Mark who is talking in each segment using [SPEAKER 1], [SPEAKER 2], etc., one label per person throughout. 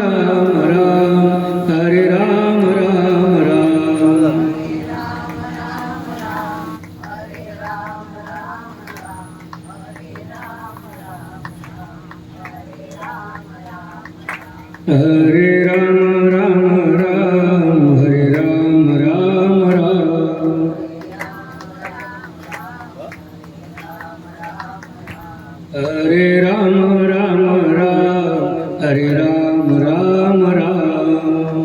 [SPEAKER 1] राम राम हरे राम राम राम हरे राम राम राम हरे राम राम राम हरे राम राम राम हरे राम राम राम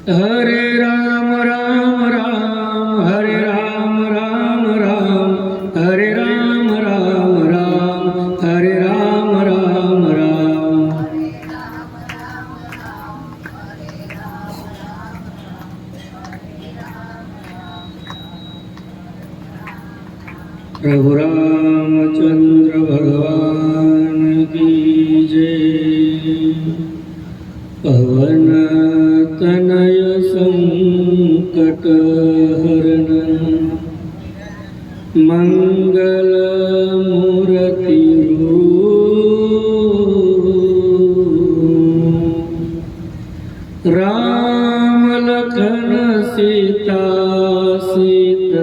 [SPEAKER 1] हरे राम राम राम हरे राम राम राम हरे राम राम राम हरे राम राम राम प्रभु रामचंद्र भगवान की जय। पवन तनय संकट हरण मंगल मूर्ति राम लखन सीता सीत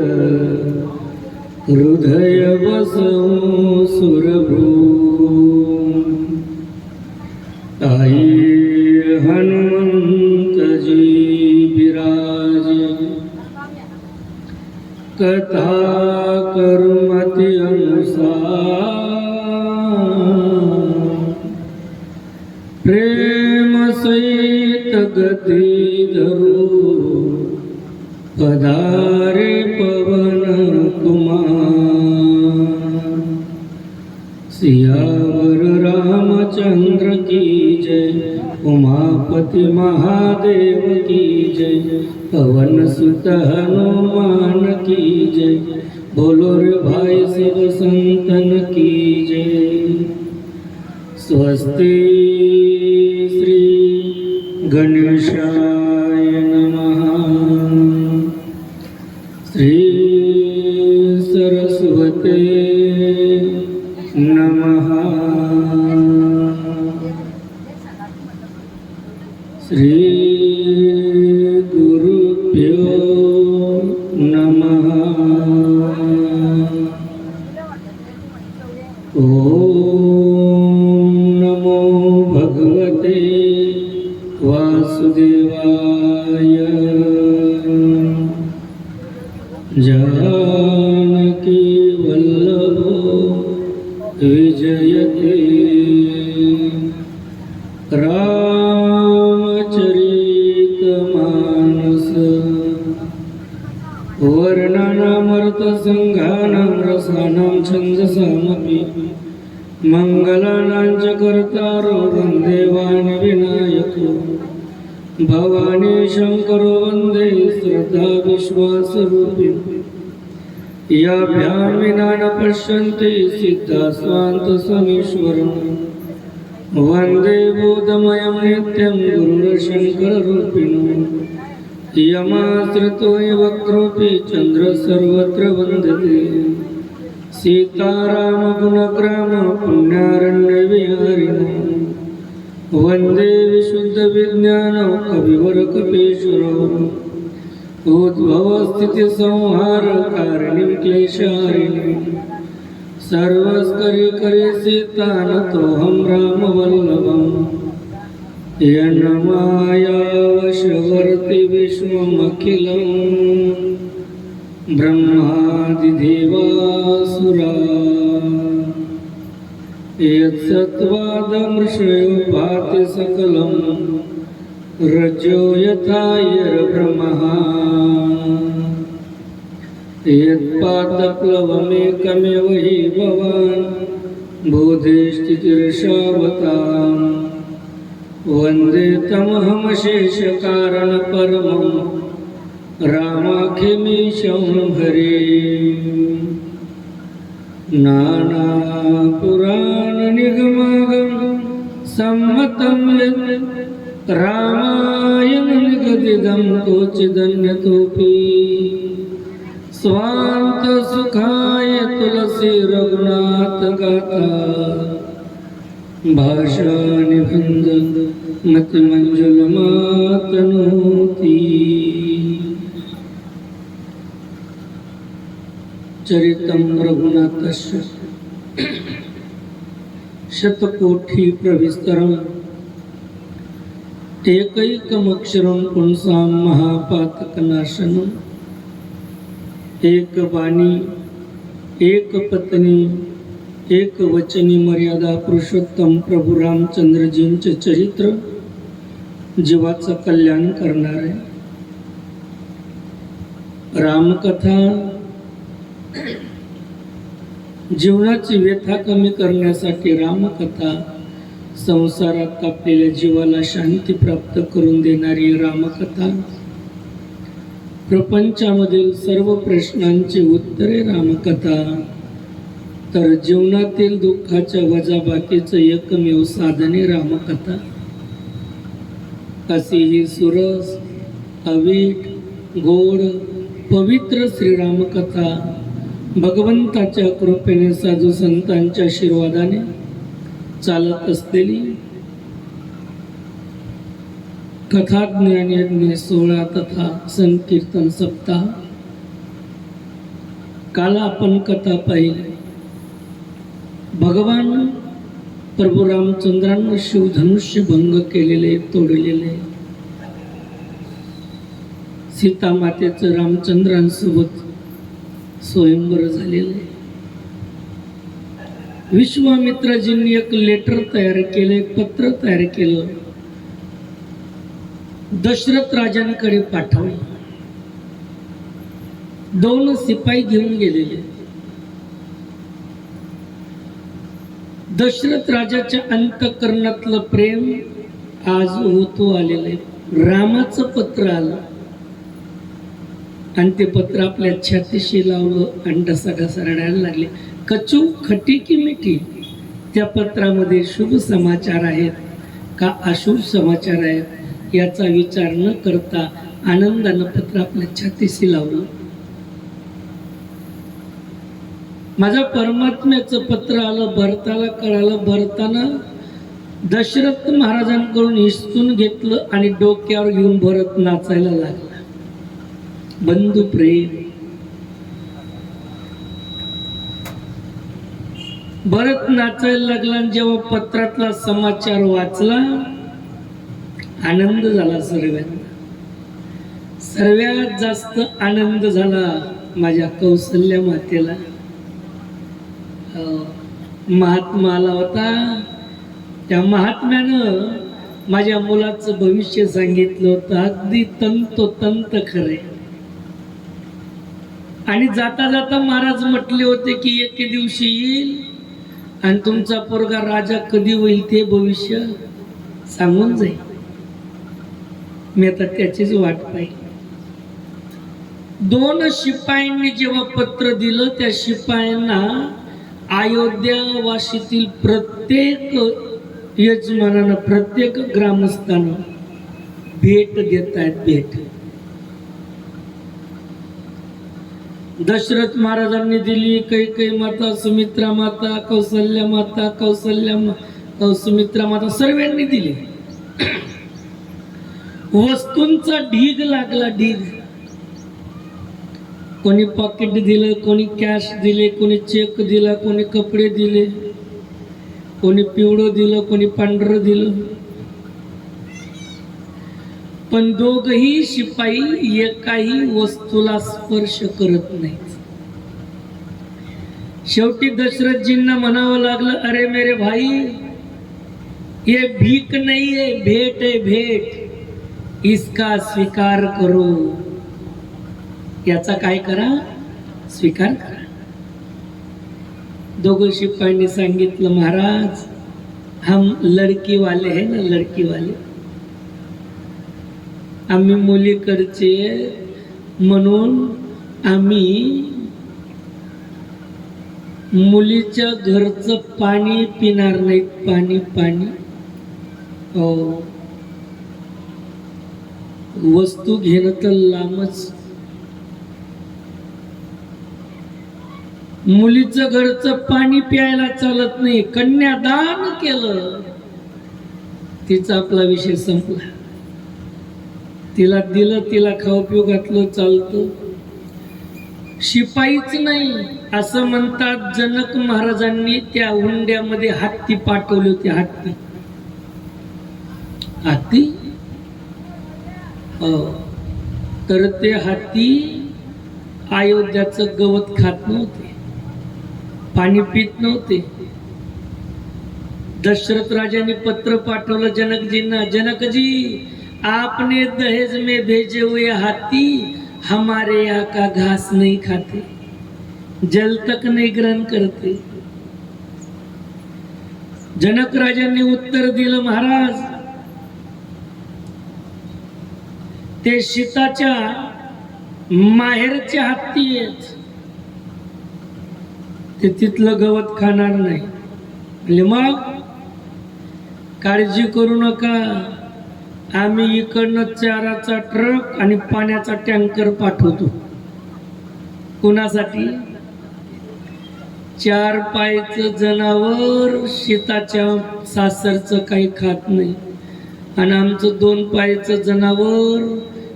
[SPEAKER 1] हृदय बसो सुरभू आई हनुमंत जी विराज कथा करुमति अनुसार प्रेम सहित गति धरो पधारे पवन कुमार। सियावर रामचंद्र की जय उमापति महादेव की जय पवन सुत हनुमान की जय बोलो रे भाई शिव संतन की जय। स्वस्ति श्री गणेशाय नमः श्री सरस्वते नमः श्री गुरुभ्यो नमः। ओम नमो भगवते वासुदेवाय। जानकी वल्लभो विजयते रामचरितमानस वर्णनामृतसंघानां रसानां छन्दसामपि मंगलानां च कर्तारो वन्दे वाणि विनायको भवानी शंकरो वन्दे श्रद्धा विश्वासरूपिणी याभ्यां विना न पश्यन्ति सिद्धा स्वान्तसमीश्वरम् वन्दे बोधमयं नित्यं गुरुरशङ्कररूपिणम् यमाश्रितो वक्रोऽपि चन्द्रः सर्वत्र वन्दते सीतारामगुणग्राम पुण्यारण्यविहारिणो वन्दे विशुद्धविज्ञानो कविवरकपीश्वरो उद्भवस्थितिसंहारकारिणीं क्लेशहारिणीं सर्वस्करी सीतानतोऽहं रामवल्लभम् यन्मायावशवर्ति विश्वमखिलं ब्रह्मादिदेवासुरा यत्सत्त्वादमृषयो भाति सकलं रज्जो यथा यर्ब्रह्मः यत्पादप्लवमेकमेव हि भवान् बोधिस्थितिर्षावताम् वन्दे तमहमशेषकारणपरमं रामाखिमीशं हरे नानापुराणनिगमागम सम्मतं यत् रामायण निगदितं तोचिदन्यतोऽपि स्वांत सुखाय तुलसी रघुनाथ गाथा भाषा निबंध मति मंजुल मातनोती चरितम रघुनाथस्य शतकोटी प्रविस्तरम एकैकमक्षरम पुंसां महापातकनाशनम एक वाणी एक पत्नी एक वचनी मर्यादा पुरुषोत्तम प्रभू रामचंद्रजींचे चरित्र जीवाचं कल्याण करणारे रामकथा जीवनाची व्यथा कमी करण्यासाठी रामकथा संसारात तापलेल्या जीवाला शांती प्राप्त करून देणारी रामकथा प्रपंचामधील सर्व प्रश्नांची उत्तरे रामकथा तर जीवनातील दुःखाच्या वजाबाकीचं एकमेव साधने रामकथा अशी ही सुरस अवीट गोड पवित्र श्रीरामकथा भगवंताच्या कृपेने साधू संतांच्या आशीर्वादाने चालत असलेली कथा ज्ञानयज्ञ 16 तथा संकीर्तन सप्ताह काल आपण कथा पाहिली भगवान प्रभू रामचंद्रांना शिवधनुष्य भंग केलेले तोडलेले सीता मातेचं रामचंद्रांसोबत स्वयंवर झालेले विश्वामित्रजींनी एक लेटर तयार केले एक पत्र तयार केलं दशरथ राजांकडे पाठवले 2 शिपाई घेऊन गेलेले दशरथ राजाच्या अंतःकरणातलं प्रेम आज होतो आलेलं रामाचं पत्र आलं आणि ते पत्र आपल्या छातीशी लावलं आणि ढसाढसा रडायला लागले कचू खटी की मिठी त्या पत्रामध्ये शुभ समाचार आहेत का अशुभ समाचार आहेत याचा विचार न करता आनंदानं पत्र आपल्या छातीशी लावलं माझ्या परमात्म्याचं पत्र आलं भरताला कळालं भरताना दशरथ महाराजांकडून हिसकून घेतलं आणि डोक्यावर घेऊन भरत नाचायला लागला बंधू प्रेम भरत नाचायला लागला आणि जेव्हा पत्रातला समाचार वाचला आनंद झाला सर्वात जास्त आनंद झाला माझ्या कौसल्या मातेला महात्मा आला होता त्या महात्म्यानं माझ्या मुलाचं भविष्य सांगितलं होतं अगदी तंतोतंत खरे आणि जाता जाता महाराज म्हटले होते की एके दिवशी येईल आणि तुमचा पोरगा राजा कधी होईल ते भविष्य सांगून जाईल मी आता त्याचीच वाट पाहिली 2 शिपायांनी जेव्हा पत्र दिलं त्या शिपायांना अयोध्या वाशीतील प्रत्येक यजमानानं प्रत्येक ग्रामस्थानं भेट देत आहेत भेट दशरथ महाराजांनी दिली कैकेयी माता सुमित्रा माता कौसल्या माता सुमित्रा माता सर्वांनी दिली वस्तूंचा ढीग लागला ढीग कोणी पॉकेट दिलं कोणी कॅश दिले कोणी चेक दिला कोणी कपडे दिले कोणी पिवळं दिलं कोणी पांढरं दिलं पण दोघही शिपाई एकाही वस्तूला स्पर्श करत नाहीत शेवटी दशरथजींना म्हणावं लागलं अरे मेरे भाई ये भीक नहीं है भेट है भेट इसका स्वीकार करो याचा काय करा स्वीकार करा दोघं शिपायांनी सांगितलं महाराज हम लड़की वाले हैं ना लड़की वाले आम्ही मुलीकडचे म्हणून आम्ही मुलीच्या घरचं पाणी पिणार नाहीत पाणी पाणी हो वस्तू घेणं तर लांबच मुलीचं घरचं पाणी प्यायला चालत नाही, कन्यादान केलं, तिचा आपला विषय संपला. तिला दिलं, तिला खाऊ पिऊ घातलं, चालतं. शिपाईच नाही असं म्हणतात. जनक महाराजांनी त्या हुंड्यामध्ये हत्ती पाठवली होती. हत्ती हत्ती तर ते हत्ती अयोध्याचं गवत खात नव्हते, पाणी पित नव्हते. दशरथ राजाने पत्र पाठवलं जनकजींना, जनकजी आपने दहेज में भेजे हुए हाथी हमारे यहाँ का घास नहीं खाते, जल तक नहीं ग्रहण करते. जनक राजांनी उत्तर दिलं, महाराज ते सीताच्या माहेरचे हत्ती आहेत, ते तिथलं गवत खाणार नाही. म्हणजे मग काळजी करू नका, आम्ही इकडनं चाराचा ट्रक आणि पाण्याचा टँकर पाठवतो. कोणासाठी? 4 पायचं जनावर सीताच्या सासरचं काही खात नाही, आणि आमचं 2 पायचं जनावर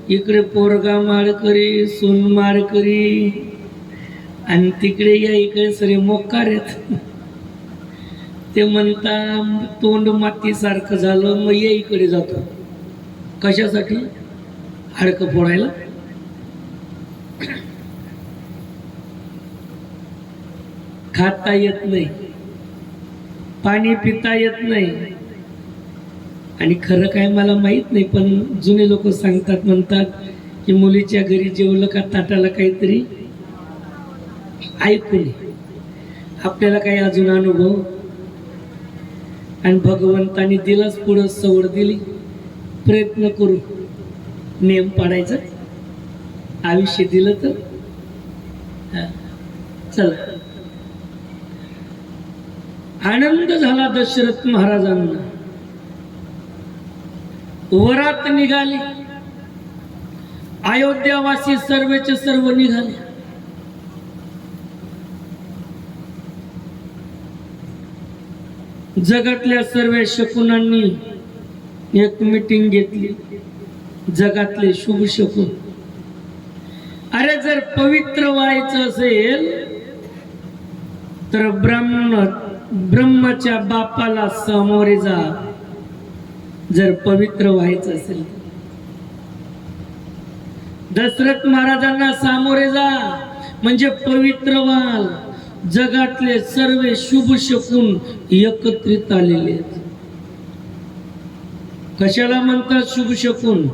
[SPEAKER 1] इकडे पोरगा माळकरी, सून माळकरी, आणि तिकडे या इकडे सरे मोकार आहेत. ते म्हणता तोंड मातीसारखं झालं, मग या इकडे जातो. कशासाठी? हाडकं फोडायला. खाता येत नाही, पाणी पिता येत नाही. आणि खरं काय मला माहित नाही, पण जुने लोक सांगतात, म्हणतात की मुलीच्या घरी जेवलं का ताटाला काहीतरी ऐकून. आपल्याला काही अजून अनुभव, आणि भगवंतानी दिलाच, पुढं सवड दिली. प्रयत्न करू नियम पाडायचा, आयुष्य दिलं तर. चला, आनंद झाला दशरथ महाराजांना. वरात निघाली, अयोध्यावासी सर्वचे सर्व निघाले. जगातल्या सर्व शकुनांनी एक मीटिंग घेतली, जगातले शुभ शकून. अरे जर पवित्र व्हायचं असेल तर ब्रह्मच्या बापाला सामोरे जा. जर पवित्र व्हायचं असेल दशरथ महाराजांना सामोरे जा, म्हणजे पवित्र व्हाल. जगातले सर्व शुभ शकून एकत्रित आलेले आहेत. कशाला म्हणतात शुभ शकून?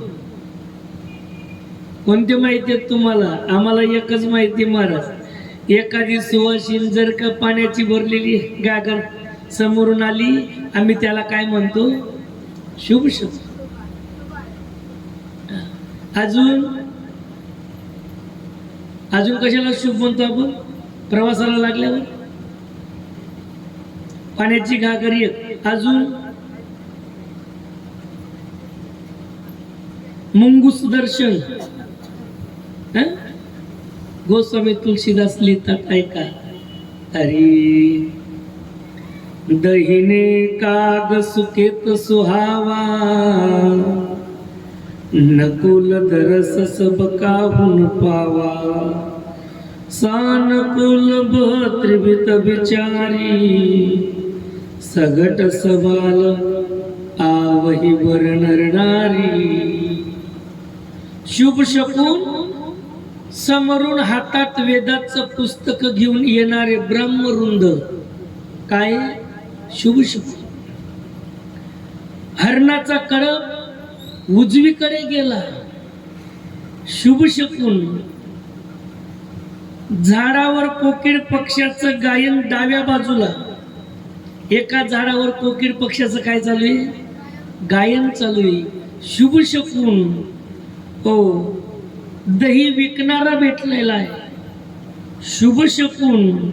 [SPEAKER 1] कोणते माहिती आहेत तुम्हाला? आम्हाला एकच माहिती महाराज. एखादी सुवासीन जर का पाण्याची भरलेली गागर समोरून आली, आम्ही त्याला काय म्हणतो? शुभ शकून. अजून अजून कशाला शुभ म्हणतो आपण? प्रवासाला लागल्यावर पाण्याची घागर एक. अजून मुंगूस दर्शन. गोस्वामी तुलसीदास लिहितात, ऐका. अरे दहिने काग सुकेत सुहावा, नकुल दरस सब काहून पावा. सानकुल त्रिवित विचारी, सगट सवाल आवही वर्णरणारी. शुभ शकून समोरून हातात वेदाचं पुस्तक घेऊन येणारे ब्रह्मवृंद. काय? शुभ शकून. हरणाचा कळप उजवीकडे गेला, शुभ शकून. झाडावर कोकिळ पक्षाचं गायन डाव्या बाजूला. एका झाडावर कोकिळ पक्षाचं काय चालू आहे? गायन चालू आहे, शुभ शकून. हो, दही विकणारा भेटलेला आहे, शुभ शकून.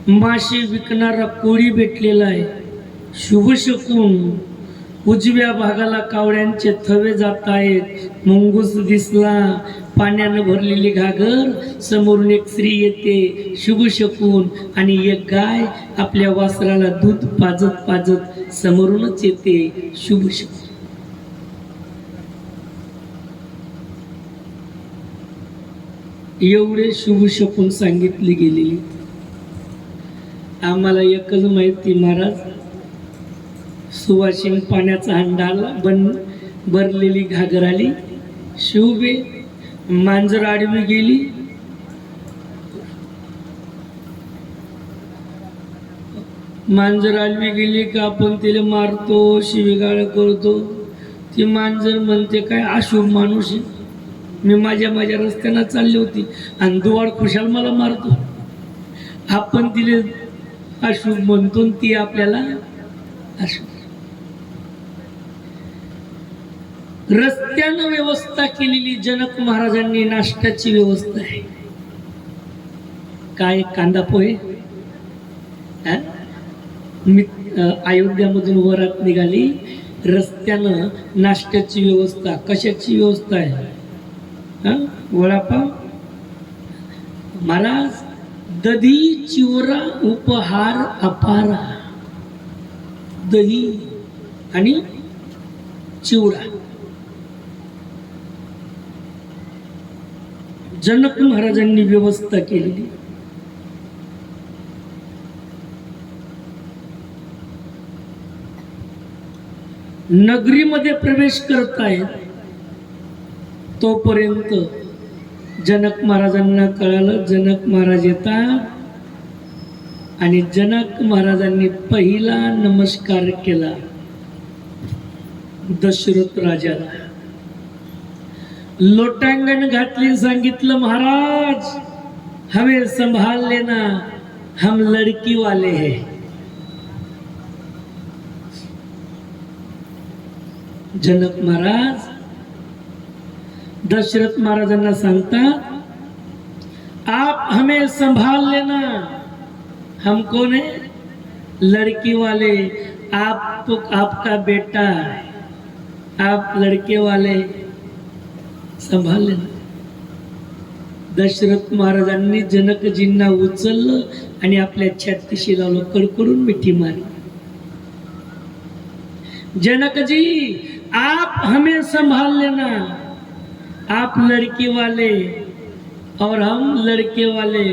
[SPEAKER 1] मासे विकणारा कोळी भेटलेला आहे, शुभ शकून. उजव्या भागाला कावड्यांचे थवे जात आहेत, मुंगूस दिसला, पाण्यानं भरलेली घागर, समोरून एक स्त्री येते शुभ शकून, आणि एक गाय आपल्या वासराला दूध पाजत पाजत समोरूनच येते शुभ शकून. एवढे शुभ शकून सांगितली गेलेली. आम्हाला एकच माहिती, महाराज सुवासिन पाण्याचा हंडा आला, भरलेली घागर आली, शुभे मांजर आडवी गेली, मांजर आडवी गेली का आपण तिला मारतो, शिवीगाळ करतो. ती मांजर म्हणते काय अशुभ माणूस आहे, मी माझ्या रस्त्यानं चालली होती आणि दुवाड खुशाल मला मारतो. आपण तिला अशुभ म्हणतो, ती आपल्याला अशुभ. रस्त्यानं व्यवस्था केलेली जनक महाराजांनी नाश्त्याची व्यवस्था आहे. काय कांदा पोहे. मी अयोध्यामधून वरात निघाली, रस्त्यानं नाश्त्याची व्यवस्था. कशाची व्यवस्था आहे? वडापाव. महाराज दही चिवरा उपहार अपारा. दही आणि चिवडा. जनक महाराजांनी व्यवस्था केलेली. नगरीमध्ये प्रवेश करतायत तोपर्यंत जनक महाराजांना कळालं, जनक महाराज येतात. आणि जनक महाराजांनी पहिला नमस्कार केला दशरथ राजाला. लोटांगण घातली, सांगितलं महाराज हमें संभाल लेना, हम लड़की वाले हैं. जनक महाराज दशरथ महाराजांना सांगतात, आप हमें संभाल लेना, हम कौन है? लड़की वाले. आप तो आपका बेटा है, आप लड़के वाले, संभाल लेना. दशरथ महाराजांनी जनकजींना उचललं आणि आपल्या छातीशी लावलं, कडकडून मिठी मारली. जनक जी आप हमें संभाल लेना, आप लड़की वाले और हम लड़के वाले.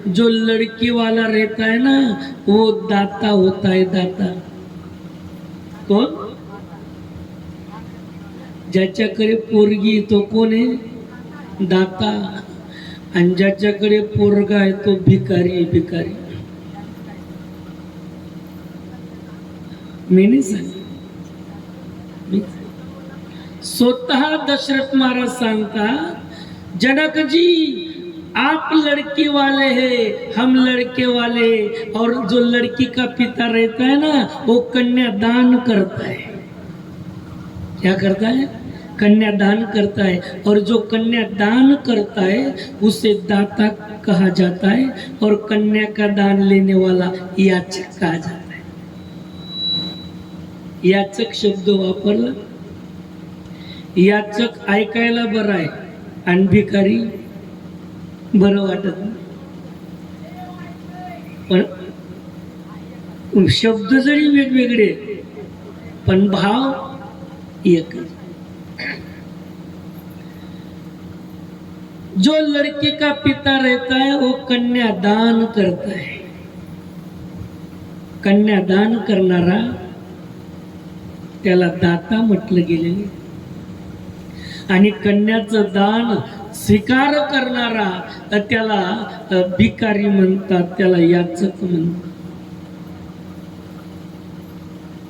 [SPEAKER 1] जो लड़की वाला रहता है ना वो दाता होता है. दाता कौन? ज्याच्याकडे पोरगी तो कोण आहे? दाता. आणि ज्याच्याकडे पोरगा आहे तो भिकारी. भिकारी मी नाही सांग, स्वतः दशरथ महाराज सांगता, जनक जी आप लड़की वाले हैं, हम लड़के वाले. और जो लड़की का पिता रहता है ना वो कन्यादान करता है. क्या करता है? कन्यादान करता है. और जो कन्यादान करता है उसे दाता कहा जाता है, और कन्या का दान लेने वाला याचक कहा जाता है. याचक शब्द वापरला. याचक ऐकायला बरं आहे आणि भिकारी बरं वाटत नाही. पण शब्द जरी वेगवेगळे पण भाव एकच. जो लड़की का पिता रहता है वो कन्यादान करता है. कन्यादान करणारा त्याला दाता म्हटलं गेलेले. आणि कन्याचं दान स्वीकार करणारा त्याला भिकारी म्हणतात, त्याला याचक म्हणतात.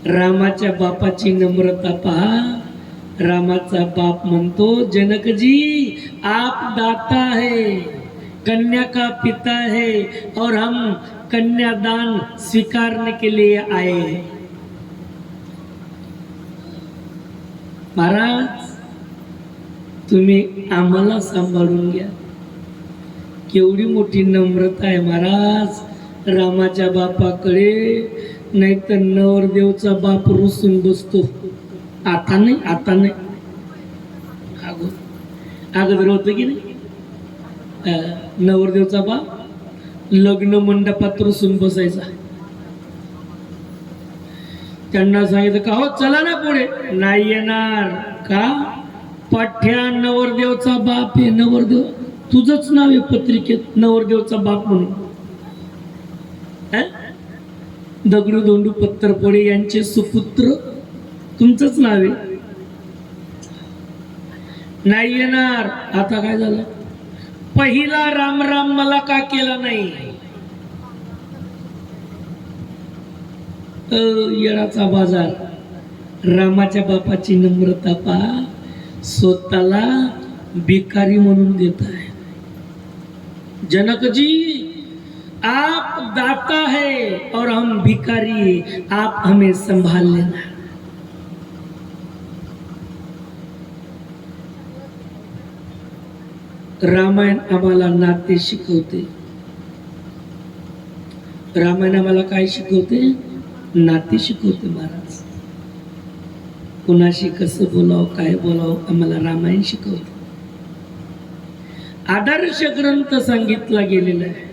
[SPEAKER 1] रामाच्या बापाची नम्रता पहा. रामाचा बाप म्हणतो, जनकजी आप दाता है, कन्या का पिता है, और हम कन्यादान स्वीकारने के लिए आए. महाराज तुम्ही आम्हाला सांभाळून घ्या. केवढी मोठी नम्रता आहे महाराज रामाच्या बापाकडे. नाहीतर नवरदेवचा बाप रुसून बसतो. आता नाही, आता नाही, अगोदर होतं की नाही. नवरदेवचा बाप लग्न मंडपात रुसून बसायचा. त्यांना सांगितलं का हो चला ना पुढे, नाही येणार. का? पाठ्या नवरदेवचा बाप आहे. नवरदेव तुझंच नाव आहे पत्रिकेत नवरदेवचा बाप म्हणून. दगडू दोंडू पत्तरपोळे यांचे सुपुत्र तुमचंच नाव आहे. नाही येणार. आता काय झालं? पहिला राम राम मला का केला नाही? येळाचा बाजार. रामाच्या बापाची नम्रता पहा, स्वतःला भिकारी म्हणून देत आहे. जनक जी आप दाता है और हम भिकारी, आप हमें संभाल लेना. रामायण आम्हाला नाते शिकवते. रामायण आम्हाला काय शिकवते? नाते शिकवते. महाराज कुणाशी कसं बोलावं, काय बोलावं आम्हाला रामायण शिकवते. आदर्श ग्रंथ सांगितला गेलेला आहे.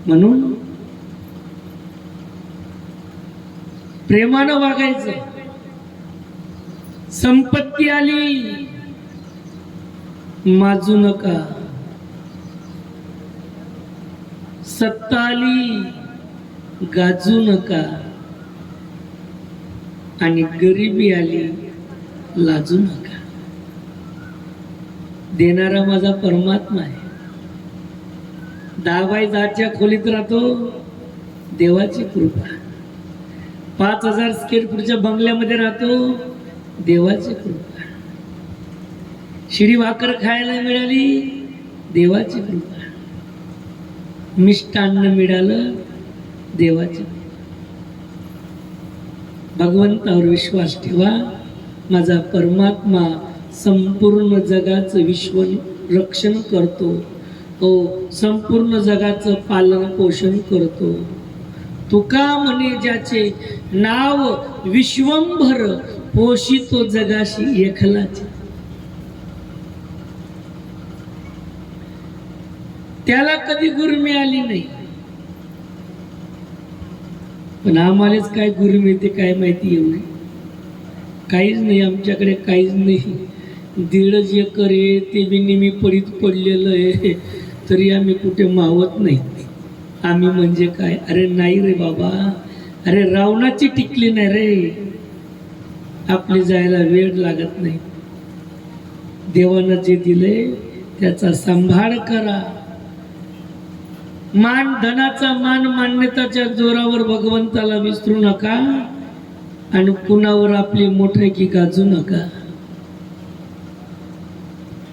[SPEAKER 1] म्हणून प्रेमानं वागायचं. संपत्ती आली माजू नका, सत्ता आली गाजू नका, आणि गरिबी आली लाजू नका. देणारा माझा परमात्मा आहे. 10x10च्या खोलीत राहतो, देवाची कृपा. 5000 स्क्वेअर फूटच्या बंगल्यामध्ये राहतो, देवाची कृपा. शिडी भाकर खायला मिळाली, देवाची कृपा. मिष्टान्न मिळालं, देवाची. भगवंतावर विश्वास ठेवा. माझा परमात्मा संपूर्ण जगाचं विश्व रक्षण करतो. तो संपूर्ण जगाचं पालन पोषण करतो. तुका म्हणे ज्याचे नाव विश्वंभर, पोषितो जगाशी एकलाच. त्याला कधी गुरमी आली नाही. पण आम्हालाच काय गुरमी येते काय माहिती. एवढी काहीच नाही आमच्याकडे, काहीच नाही. 1.5 एकर आहे, ते बी नेहमी पडीत पडलेलं आहे, तरी आम्ही कुठे मावत नाही. आम्ही म्हणजे काय? अरे नाही रे बाबा, अरे रावणाची टिकली नाही रे. आपली जायला वेळ लागत नाही. देवानं जे दिले त्याचा सांभाळ करा. मान धनाचा मान मान्यताच्या जोरावर भगवंताला विसरू नका, आणि कुणावर आपली मोठेकी गाजू नका.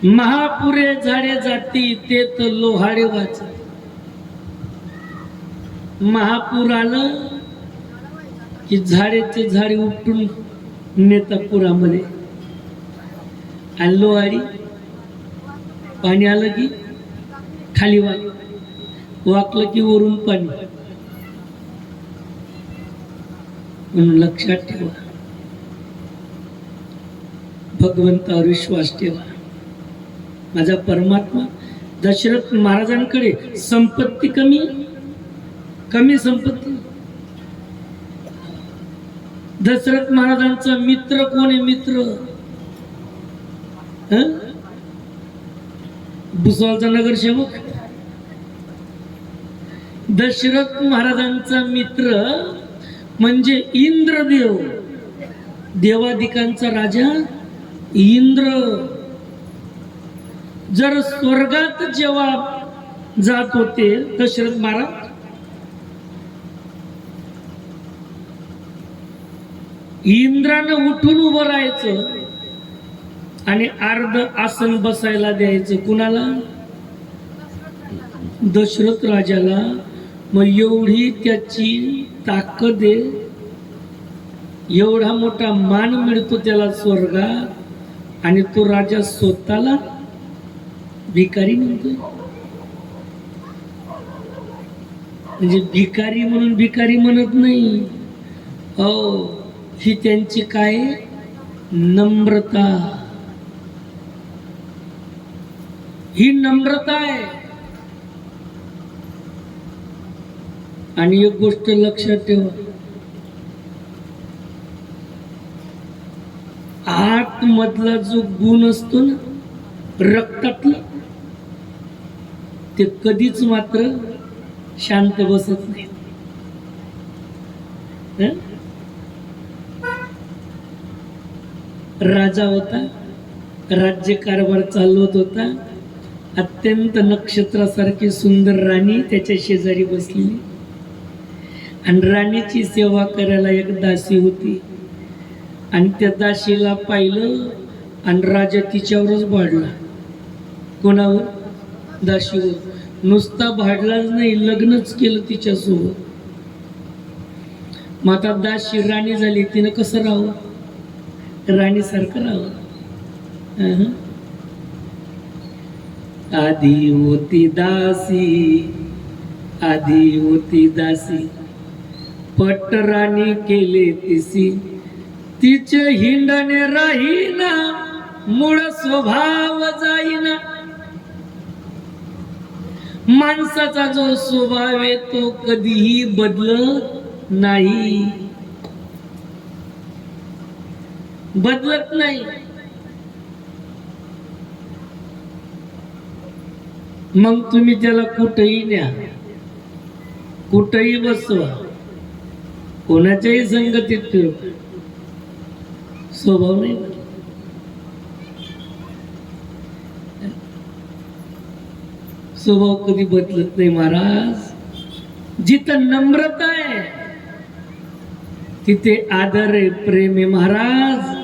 [SPEAKER 1] महापुरे झाडे जाती ते तर लोहाडे वाच. महापूर आलं की झाडेचे झाडे उपटून नेता पुरामध्ये. आणि लोहाडी पाणी आलं की खाली वाकलं की वरून पाणी. म्हणून लक्षात ठेवा, भगवंतावर विश्वास ठेवा. माझा परमात्मा. दशरथ महाराजांकडे संपत्ती कमी संपत्ती. दशरथ महाराजांचा मित्र कोण आहे? मित्र भुसावळचा नगरसेवक. दशरथ महाराजांचा मित्र म्हणजे इंद्रदेव, देवादिकांचा राजा इंद्र. जर स्वर्गात जेव्हा जात होते दशरथ महाराज, इंद्रानं उठून उभं राहायचं आणि अर्ध आसन बसायला द्यायचं. कुणाला? दशरथ राजाला. मग एवढी त्याची ताकद आहे, एवढा मोठा मान मिळतो त्याला स्वर्गात, आणि तो राजा स्वतःला भिकारी म्हणतो. म्हणजे भिकारी म्हणून भिकारी म्हणत नाही. हो, ही त्यांची काय नम्रता, ही नम्रता आहे. आणि एक गोष्ट लक्षात ठेवा, आतमधला जो गुण असतो ना रक्तातला, ते कधीच मात्र शांत बसत नाही. राजा होता, राज्यकारभार चालवत होता. अत्यंत नक्षत्रासारखी सुंदर राणी त्याच्या शेजारी बसलेली, आणि राणीची सेवा करायला एक दासी होती. आणि त्या दासीला पाहिलं आणि राजा तिच्यावरच भाडला. कोणावर? दासीवर. नुसता भाडलाच नाही, लग्नच केलं तिच्यासोबत. मग आता दासी राणी झाली, तिनं कसं राहावं? राणीसारखं राहावं. आधी होती दासी, आधी होती दासी, पट राणी केले तिसी, तिचे हिंडणे राहीना, मूळ स्वभाव जाईना. माणसाचा जो स्वभाव आहे तो कधीही बदलत नाही, बदलत नाही. मग तुम्ही त्याला कुठेही न्या, कुठेही बसवा, कोणाच्याही संगतीत ठेव, स्वभाव नाही. स्वभाव कधी बदलत नाही महाराज. जिथं नम्रता आहे तिथे आदर आहे, प्रेम आहे. महाराज,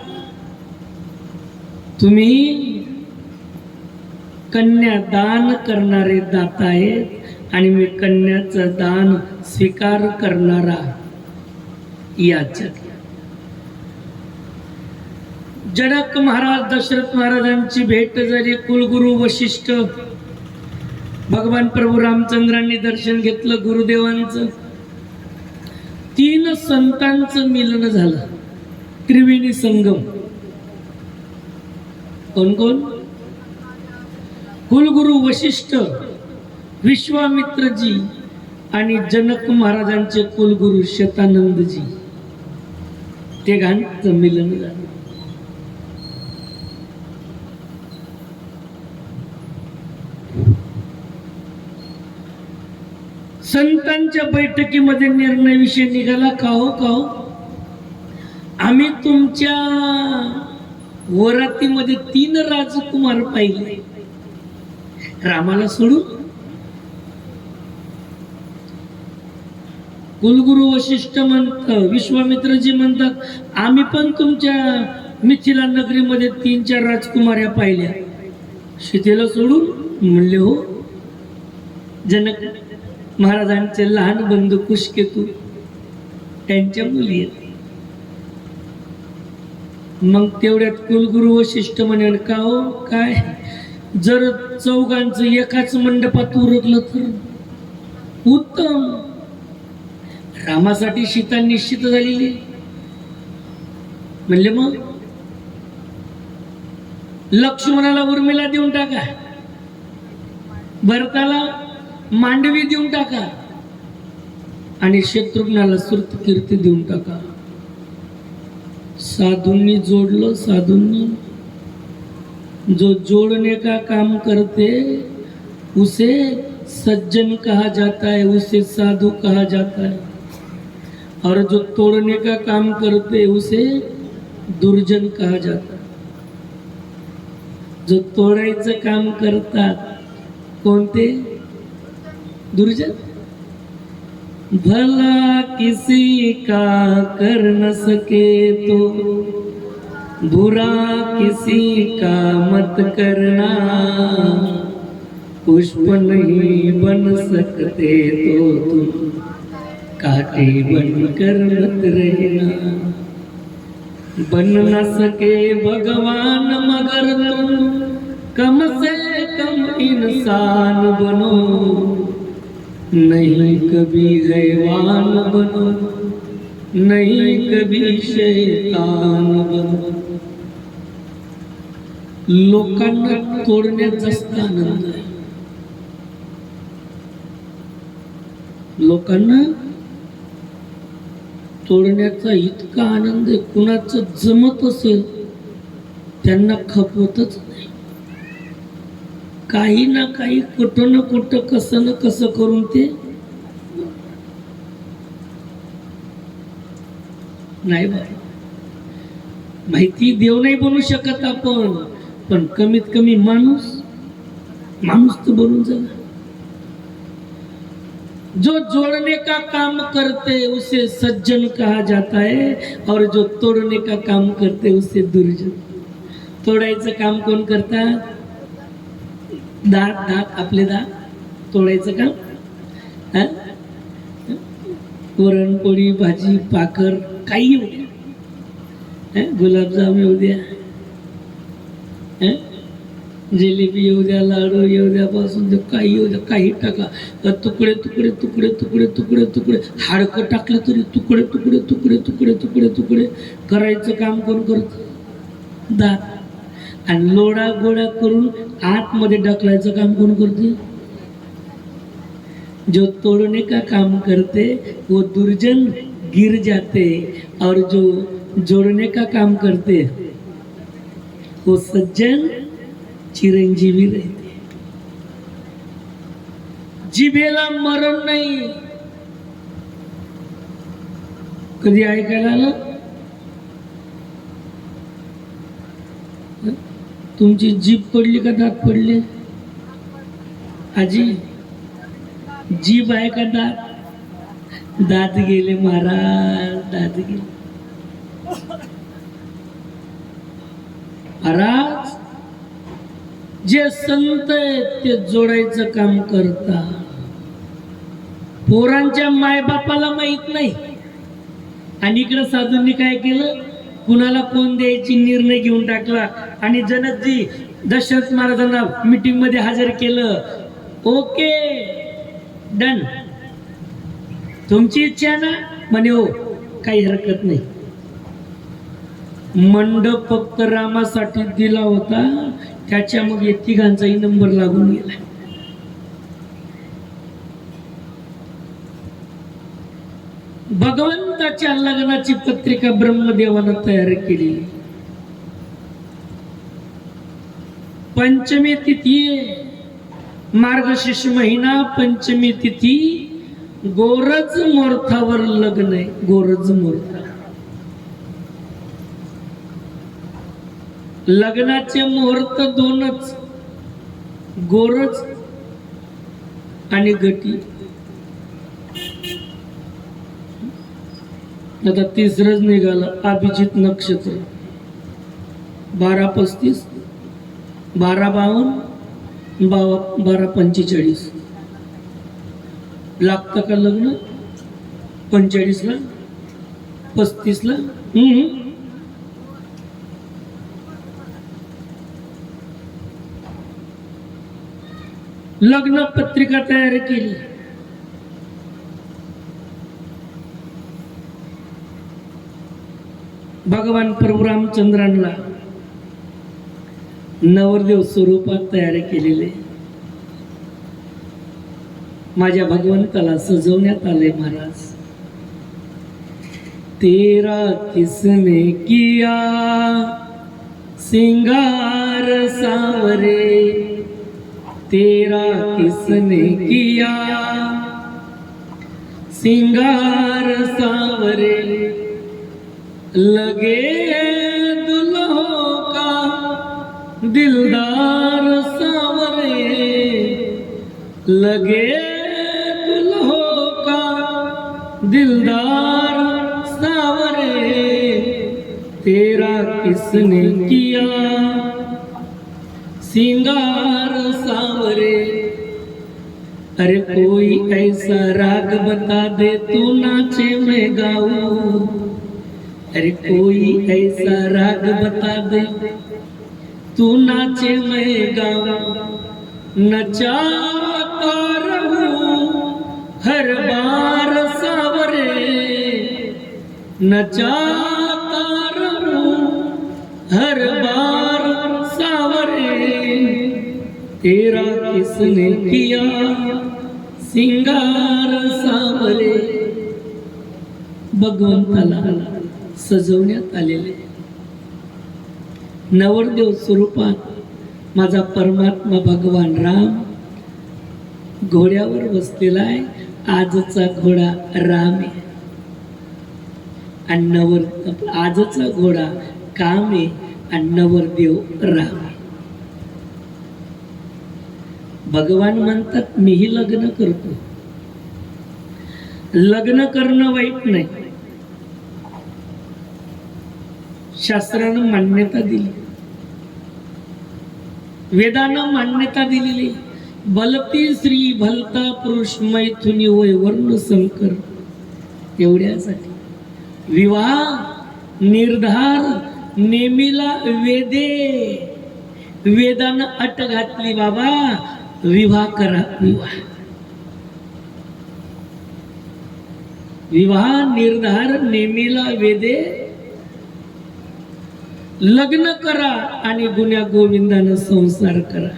[SPEAKER 1] तुम्ही कन्या दान करणारे दाता आहेत आणि मी कन्याचं दान स्वीकार करणारा. याच्यात जनक महाराज दशरथ महाराजांची भेट झाली. कुलगुरू वशिष्ठ भगवान प्रभू रामचंद्रांनी दर्शन घेतलं गुरुदेवांचं. 3 संतांचं मिलन झालं, त्रिवेणी संगम. कोण कोण? कुलगुरू वशिष्ठ, विश्वामित्रजी आणि जनक महाराजांचे कुलगुरू शतानंदजी. ते घांचं मिलन झालं. संतांच्या बैठकीमध्ये निर्णय विषय निघाला, का हो आम्ही तुमच्या वरातीमध्ये 3 राजकुमार पाहिले, रामाला सोडून. कुलगुरू वशिष्ठ म्हणतात, विश्वामित्रजी म्हणतात, आम्ही पण तुमच्या मिथिला नगरीमध्ये 3-4 राजकुमाऱ्या पाहिल्या, सीतेला सोडून. म्हणले हो. जनक महाराजांचे लहान बंधू कुशकेतू त्यांच्या मुली आहेत. मग तेवढ्यात कुलगुरू वशिष्ठ म्हणे, का हो काय, जर चौघांचं एकाच मंडपात उरकलं तर उत्तम. रामासाठी सीता निश्चित झालेली. म्हणले मग लक्ष्मणाला उर्मिला देऊन टाका, भरताला मांडवी देऊन टाका आणि शत्रुघ्नाला सुरत कीर्ती देऊन टाका. साधूंनी जोड़लो, साधूंनी. जो जोड़ने का काम करते उसे सज्जन कहा जाता है, उसे साधु कहा जाता है, और जो तोड़ने का काम करते उसे दुर्जन कहा जाता है. जो तोडायचं काम करतात कोणते? दुर्जन. भला किसी का कर न सके तो बुरा किसी का मत करना, पुष्प नहीं बन सकते तो तुम कांटे बनकर मत रहना. बन न सके भगवान मगर तुम कम से कम इंसान बनो, नहीं कभी हैवान बनो, नहीं कभी शैतान बनो. लोकांना तोडण्यात जास्त आनंद आहे. लोकांना तोडण्याचा इतका आनंद आहे. कुणाचं जमत असेल त्यांना खपवतच नाही. काही ना काही कुठं ना कुठं कसं ना कसं करून ते नाही बाबा. माहिती देव नाही बनू शकत आपण, पण कमीत कमी माणूस तर बनून जाणार. जो जोड़ने का काम करते उसे सज्जन कहा जाता है, और जो तोड़ने का काम करते उसे दुर्जन. तोडायचं काम कोण करतात? दात आपले दात तोडायचं काम. वरण पोळी भाजी पाकर काही येऊ द्या, गुलाबजाम येऊ द्या, जिलेबी येऊ द्या, लाडू येऊ द्या, पासून काही येऊ द्या, काही टाका. तुकडे तुकडे तुकडे तुकडे तुकडे तुकडे हाडकं टाकलं तरी तुकडे तुकडे तुकडे तुकडे तुकडे तुकडे करायचं काम कोण करत? दात. आणि लोडा गोळा करून आतमध्ये ढकलायचं काम कोण करते? जो तोड़ने का काम करते वो दुर्जन गिर जाते, और जो जोड़ने का काम करते वो सज्जन चिरंजीवी रहते. जिभेला मरण नाही. कधी ऐकायला आलं? तुमची जीभ पडली का दात पडले? आजी, जीभ आहे का दात? दात गेले महाराज, दात गेले महाराज. जे संत आहेत ते जोडायचं काम करतात. पोरांच्या मायबापाला माहित नाही, आणि इकडे साधूंनी काय केलं? कुणाला कोण द्यायची निर्णय घेऊन टाकला. आणि जनकजी दशरथ महाराजांना मीटिंग मध्ये हजर केलं. ओके डन, तुमची इच्छा ना? म्हणे हो, काही हरकत नाही. मंडप फक्त रामासाठी दिला होता, त्याच्या मग तिघांचाही नंबर लागून गेला. भगवंताच्या लग्नाची पत्रिका ब्रह्मदेवानं तयार केली. पंचमी तिथी, मार्गशीर्ष महिना, पंचमी तिथी, गोरज मुहूर्तावर लग्न आहे. गोरज मुहूर्त. लग्नाचे मुहूर्त दोनच, गोरज आणि गटी. आता तिसरंच निघालं, अभिजित नक्षत्र. 12:35, 12:52, 12:45 लागतं का लग्न? 45ला, 35ला. लग्न पत्रिका तयार केली. भगवान प्रभू रामचंद्रांना नवरदेव स्वरूपात तयार केलेले. माझ्या भगवंताला सजवण्यात आले. महाराज, तेरा किसने किया सिंगार सांवरे, तेरा किसने किया सिंगार सांवरे, लगे दुल्हों का दिलदार सांवरे, लगे दुल्हों का दिलदार सांवरे, तेरा किसने किया सिंगार सांवरे. अरे कोई ऐसा राग बता दे तू नाचे मैं गाऊं, अरे कोई ऐसा राग बता दे तू नाचे मैं गाऊं, नचाता रहूं हर बार सावरे न चाहता रहूं, हर बार सावरे तेरा किसने किया सिंगार सावरे. भगवंताला सजवण्यात आलेले नवरदेव स्वरूपात माझा परमात्मा भगवान राम घोड्यावर बसलेला आहे. आजचा घोडा राम आहे आणि आजचा घोडा काम आहे आणि नवरदेव राम आहे. भगवान म्हणतात मीही लग्न करतो. लग्न करणं वाईट नाही, शास्त्रानं मान्यता दिली, वेदानं मान्यता दिलेली. बलती स्त्री भलता पुरुष मैथुनी वय वर्ण संकर. एवढ्यासाठी विवाह निर्धार नेमीला वेदे. वेदानं अट घातली बाबा विवाह करा. विवाह निर्धार नेमीला वेदे. लग्न करा आणि गुण्या गोविंदानं संसार करा,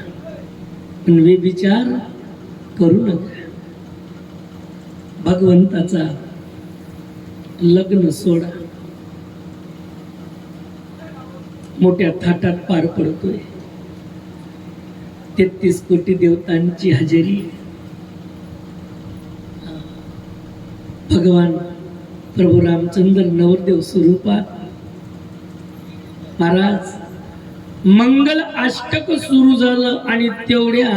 [SPEAKER 1] पण व्यभिचार करू नका. भगवंताचा लग्न सोडा मोठ्या थाटात पार पडतोय. 33 कोटी देवतांची हजेरी. भगवान प्रभू रामचंद्र नवरदेव स्वरूपात. महाराज मंगल अष्टक सुरू झालं आणि तेवढ्या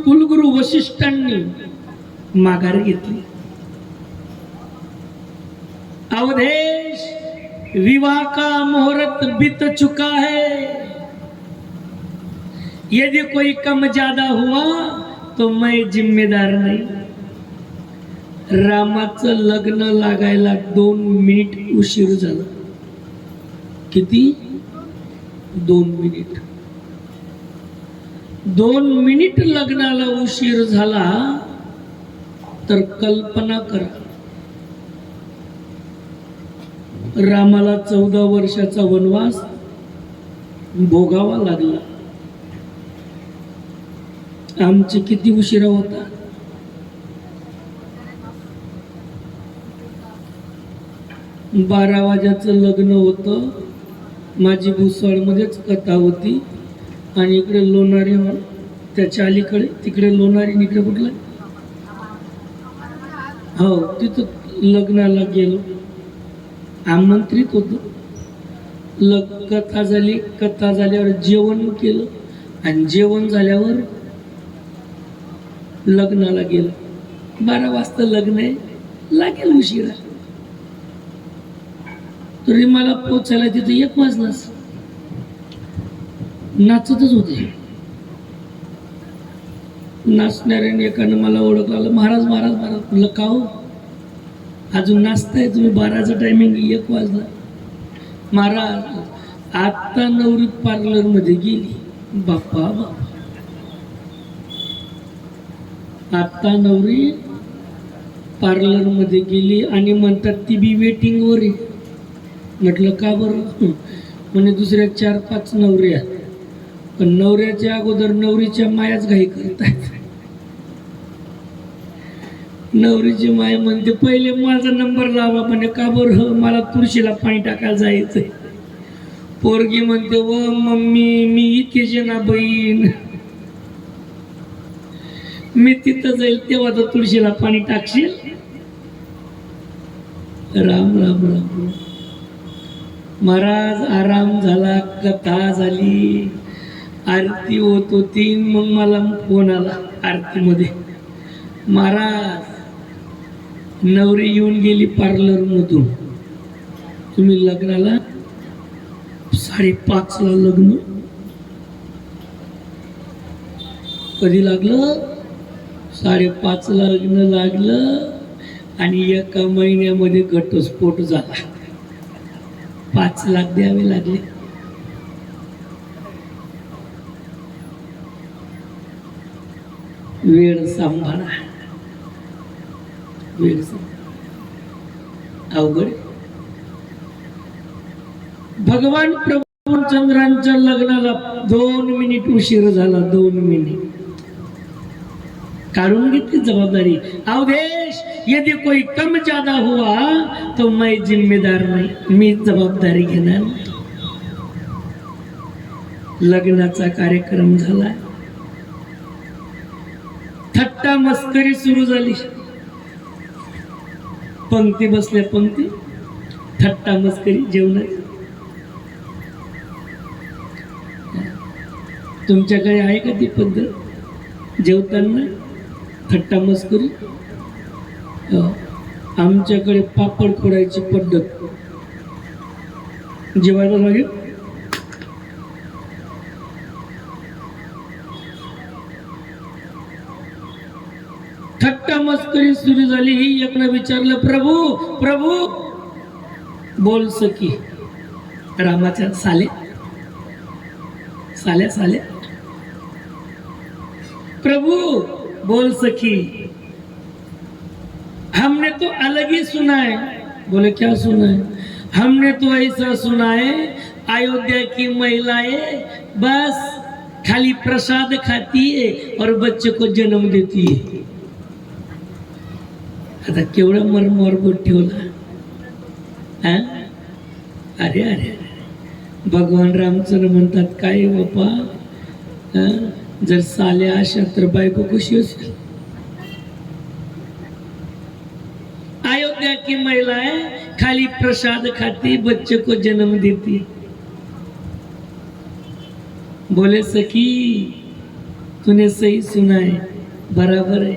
[SPEAKER 1] कुलगुरु वशिष्ठांनी माघार घेतली. अवधेश विवाह का मुहूर्त बीत चुका है, यदि कोई कम ज्यादा हुआ तो मैं जिम्मेदार नहीं. रामाचं लग्न लागायला 2 मिनिट उशीर झाला. किती? 2 मिनिट. 2 मिनिट लग्नाला उशीर झाला तर कल्पना करा, रामाला 14 वर्षाचा वनवास भोगावा लागला. आमचे किती उशिरा होता. बारा वाजाचं लग्न होतं. माझी भुसावळमध्येच कथा होती आणि इकडे लोणारी त्याच्या अलीकडे, तिकडे लोणारी, इकडे कुठलं, हो तिथं लग्नाला गेलो. आमंत्रित होतो. कथा झाली. कथा झाल्यावर जेवण केलं आणि जेवण झाल्यावर लग्नाला गेलो. 12 वाजता लग्न आहे, लागेल उशिरा. तरी मला पोचायला तिथं 1 वाजलाच. नाचतच होते. नाचणाऱ्याने एकानं मला ओळखलं, महाराज महाराज महाराज. म्हणलं का हो, अजून नाचताय तुम्ही? 12चं टायमिंग, 1 वाजला. महाराज आत्ता नवरी पार्लर मध्ये गेली. बाप्पा बाप्पा, आत्ता नवरी पार्लर मध्ये गेली आणि म्हणतात ती बी वेटिंग वर आहे. म्हटलं का बरं? म्हणे दुसऱ्या 4-5 नवऱ्या, पण नवऱ्याच्या अगोदर नवरीच्या मायाच घाई करतायत. नवरीची माय म्हणते पहिले माझा नंबर लावा. म्हणे का बरं? मला तुळशीला पाणी टाकायला जायचंय. पोरगी म्हणते व मम्मी मी इथेच ना बहीण, मी तिथं जाईल तेव्हा तर तुळशीला पाणी टाकशील. राम राम राम. महाराज आराम झाला, कथा झाली, आरती होत होती. मग मला फोन आला आरतीमध्ये, महाराज नवरी येऊन गेली पार्लर मधून, तुम्ही लग्नाला 5:30 ला लग्न. कधी लागलं? 5:30 ला लग्न लागलं आणि 1 महिन्यामध्ये घटस्फोट झाला. 5 लाख द्यावे लागले. वेळ सांभाळा, वेळ अवघड. भगवान प्रभू चंद्रांच्या लग्नाला 2 मिनिट उशीर झाला, 2 मिनिट. काढून घेतली जबाबदारी. अवधेश, यदि कोई कम ज्यादा हुआ तो मैं जिम्मेदार नहीं, मी जबाबदारी घेणार नाही. लग्नाचा कार्यक्रम झाला, थट्टा मस्करी सुरू झाली. पंक्ती बसल्या, पंक्ती, थट्टा मस्करी जेवणाची. तुमच्याकडे आहे का ती पद्धत जेवताना थट्टा मस्करी? आमच्याकडे पापड फोडायची पद्धत. जेवायला लागेल थट्टा मस्करी सुरू झाली. एकनं विचारलं, प्रभू प्रभू बोल सखी. रामाच्या साले साल्या साल्या, प्रभु बोल सखी, हमने तो अलग ही सुना है. बोले क्या सुना है? हमने तो ऐसा सुना है, अयोध्या की महिलाएं बस खाली प्रसाद खाती है और बच्चे को जन्म देती है. आता केवढा मरमर बोट ठेवला. अरे अरे, भगवान रामचंद्र म्हणतात, काय बापा, जर साल्या अशा तर बायको कशी असेल? अयोध्या की महिलाएं खाली प्रसाद खाती, बच्चे को जन्म देती. बोले सखी, तूने सही सुना है, बराबर है.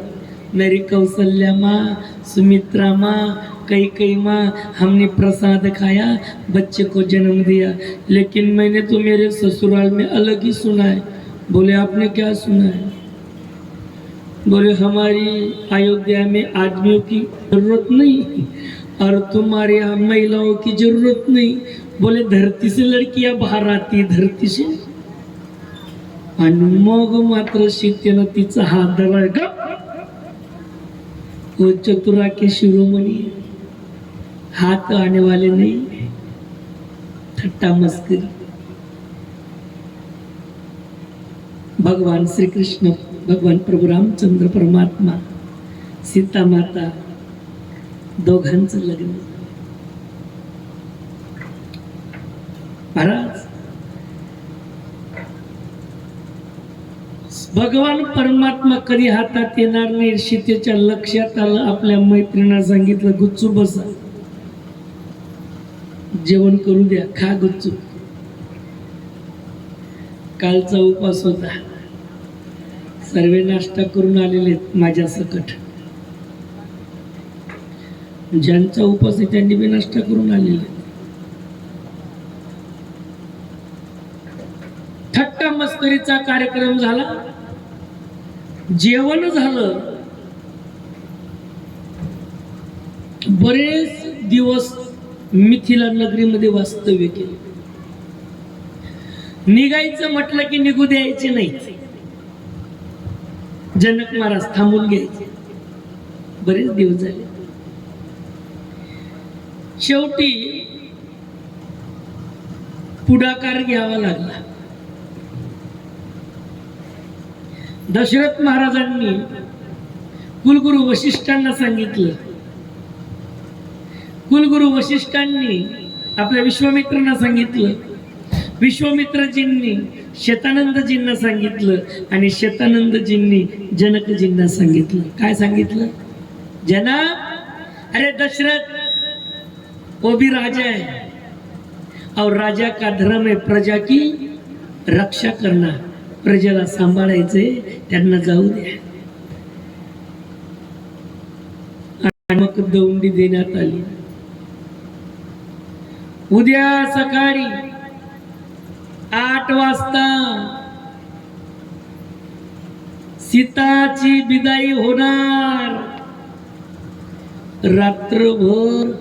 [SPEAKER 1] मेरी कौशल्या माँ, सुमित्रा माँ, कई माँ, हमने प्रसाद खाया, बच्चे को जन्म दिया, लेकिन मैंने तो मेरे ससुराल में अलग ही सुना है. बोले आपने क्या सुना है? बोले हमारी अयोध्या में आदमियों की जरूरत नहीं और तुम्हारे यहाँ महिलाओं की जरूरत नहीं. बोले धरती से लड़कियां बाहर आती, धरती से. आणि मग मात्र सीतेनं तिचा हात धरला. का वो चतुरा के शिरोमणी, हाथ आने वाले नहीं. ठट्टा मस्करी. भगवान श्री कृष्ण, भगवान प्रभू रामचंद्र परमात्मा, सीता माता, दोघांचं लग्न. महाराज, भगवान परमात्मा कधी हातात येणार नाही. सीतेच्या लक्षात आलं. आपल्या मैत्रिणीला सांगितलं, गुच्चू बसा, जेवण करू द्या, खा गुच्चू. कालचा उपास होता, सर्वे नाश्ता करून आलेले माझ्या सकट. ज्यांचा उपास आहे त्यांनी बी नाश्ता करून आलेले. थट्टा मस्करीचा कार्यक्रम झाला, जेवण झालं. बरेच दिवस मिथिला नगरीमध्ये वास्तव्य केले. निघायचं म्हटलं की निघू द्यायचे नाही. जनक महाराज थांबून घ्यायचे. बरेच दिवस झाले. शेवटी पुढाकार घ्यावा लागला. दशरथ महाराजांनी कुलगुरू वशिष्ठांना सांगितलं. कुलगुरू वशिष्ठांनी आपल्या विश्वामित्रांना सांगितलं. विश्वामित्रजींनी शतानंदजींना सांगितलं आणि शतानंदजींनी जनकजींना सांगितलं. काय सांगितलं? जनाब, अरे दशरथ, वो भी राजा है और राजा का धर्म है प्रजा की रक्षा करना. प्रजेला सांभाळायचे, त्यांना जाऊ द्या. आणि मग दौंडी देण्यात आली. उद्या सकाळी 8 वाजता सीताची विदाई होणार. रात्रभर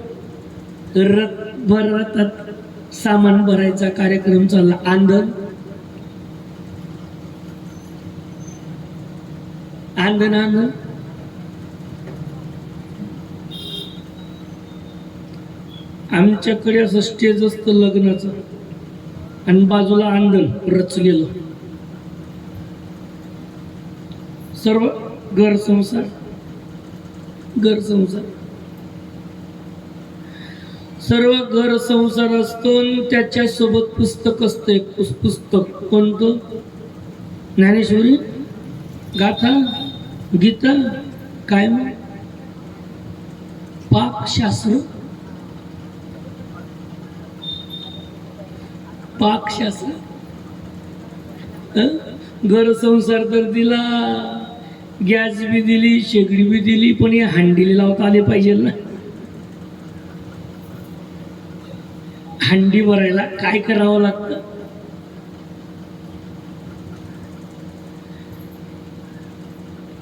[SPEAKER 1] रथात सामान भरायचा कार्यक्रम चालला. आंधन आंधनानं आमच्याकडे असं स्टेज असतं लग्नाचं आणि बाजूला अंधन रचलेलं, सर्व घर संसार सर्व घर संसार असतो आणि त्याच्यासोबत पुस्तक असतं, एक पुस्तक कोणतं? ज्ञानेश्वरी, गाथा, गीता, काय मग पाकशास्त्र, घर संसार तर दिला, गॅस बी दिली, शेगडी बी दिली, पण या हंडीला लावता आले पाहिजे ना. हंडी भरायला काय करावं लागतं?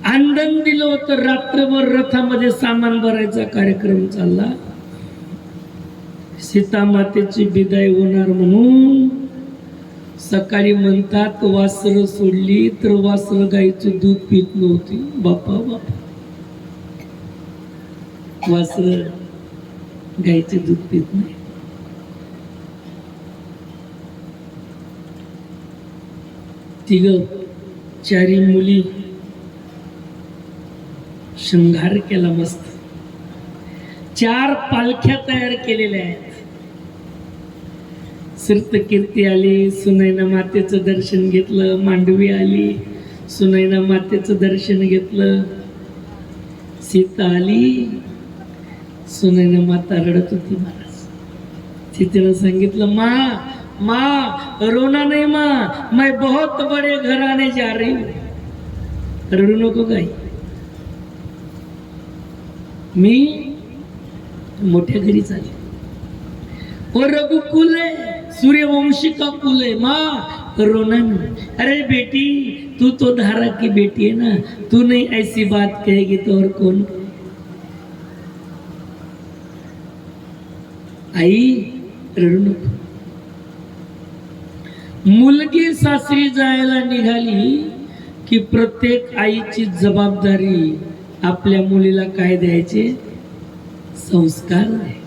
[SPEAKER 1] आंदण दिलं होतं, रात्रभर रथामध्ये सामान भरायचा कार्यक्रम चालला. सीता मातेची विदाई होणार म्हणून सकाळी म्हणतात वासरं सोडली तर वासरं गाईचं दूध पित नव्हती. बापा वासरं गाईचे दूध पित नाही. तिघ चारी मुली शृंगार केला मस्त. 4 पालख्या तयार केलेल्या आहेत. कीर्ती आली, सुनैना मातेचं दर्शन घेतलं. मांडवी आली, सुनैना मातेचं दर्शन घेतलं. सीता आली, सुनैना माता रडत होती महाराज. सीतेनं सांगितलं, माँ रोना नहीं माँ, मैं बहुत बड़े घराने जा रही हूं. रडू नको काही, मी मोठ्या घरी चालले. और रघुकुल है, सूर्यवंशी का कुल है. माँ रोना नहीं. अरे बेटी, तू तो धारा की बेटी है ना, तू नहीं ऐसी बात कहेगी तो और कौन? आई रडू नको. मुलगी सासरी जायला निघाली की प्रत्येक आईची जबाबदारी आपल्या मुलीला काय द्यायचे? संस्कार द्यायचे.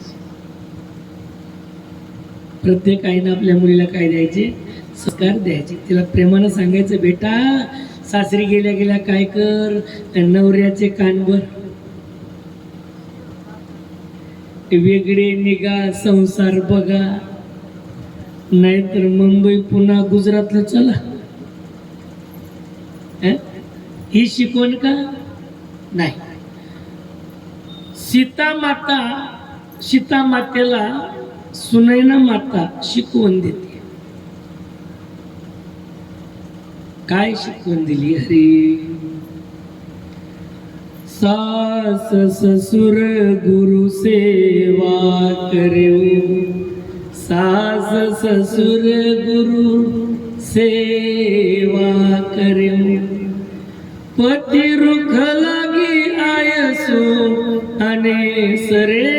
[SPEAKER 1] प्रत्येक आईनं आपल्या मुलीला काय द्यायचे? संस्कार द्यायचे. तिला प्रेमानं सांगायचं, बेटा सासरी गेल्या गेल्या काय कर, नवऱ्याचे कानभर, वेगळे निघा, संसार बघा, नाहीतर मुंबई पुन्हा गुजरातला चला. ही शिकवण का नाही? सीता मातेला सुनैना माता शिकवण देते. काय शिकवण दिली? अरे सास ससुर गुरु सेवा करो, सास ससुर गुरु सेवा करो. पति रुख लागी आयसो अने सरे,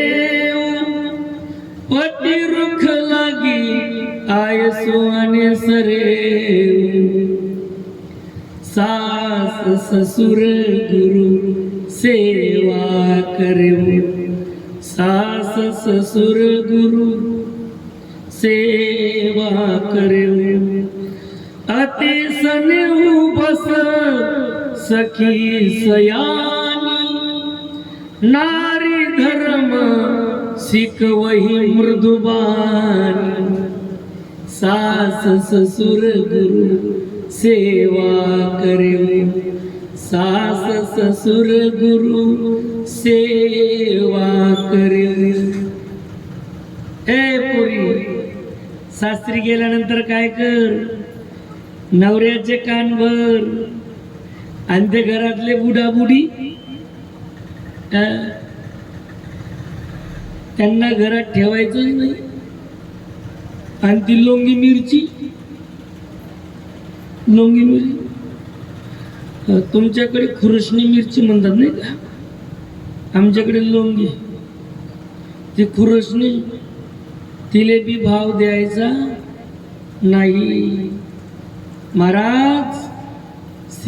[SPEAKER 1] पति रुख लागी आयसो अने सरे. सास ससुर गुरु सेवा करो, सास ससुर गुरु सेवा करो. अति सनेहु बस सखी सयानी, नारी धर्म शिकवही मृदुबानी. सास ससुर गुरु सेवा करो, सास ससुर गुरु सेवा करो. हे पुरी, सासरी गेल्यानंतर काय कर? नवऱ्याचे कान भर आणि ते घरातले बुडाबुडी त्यांना घरात ठेवायचंच नाही. आणि ती लोंगी मिरची तुमच्याकडे खुरसणी मिरची म्हणतात नाही का? आमच्याकडे लोंगी. ती खुरसणी, तिले बी भाव द्यायचा नाही. महाराज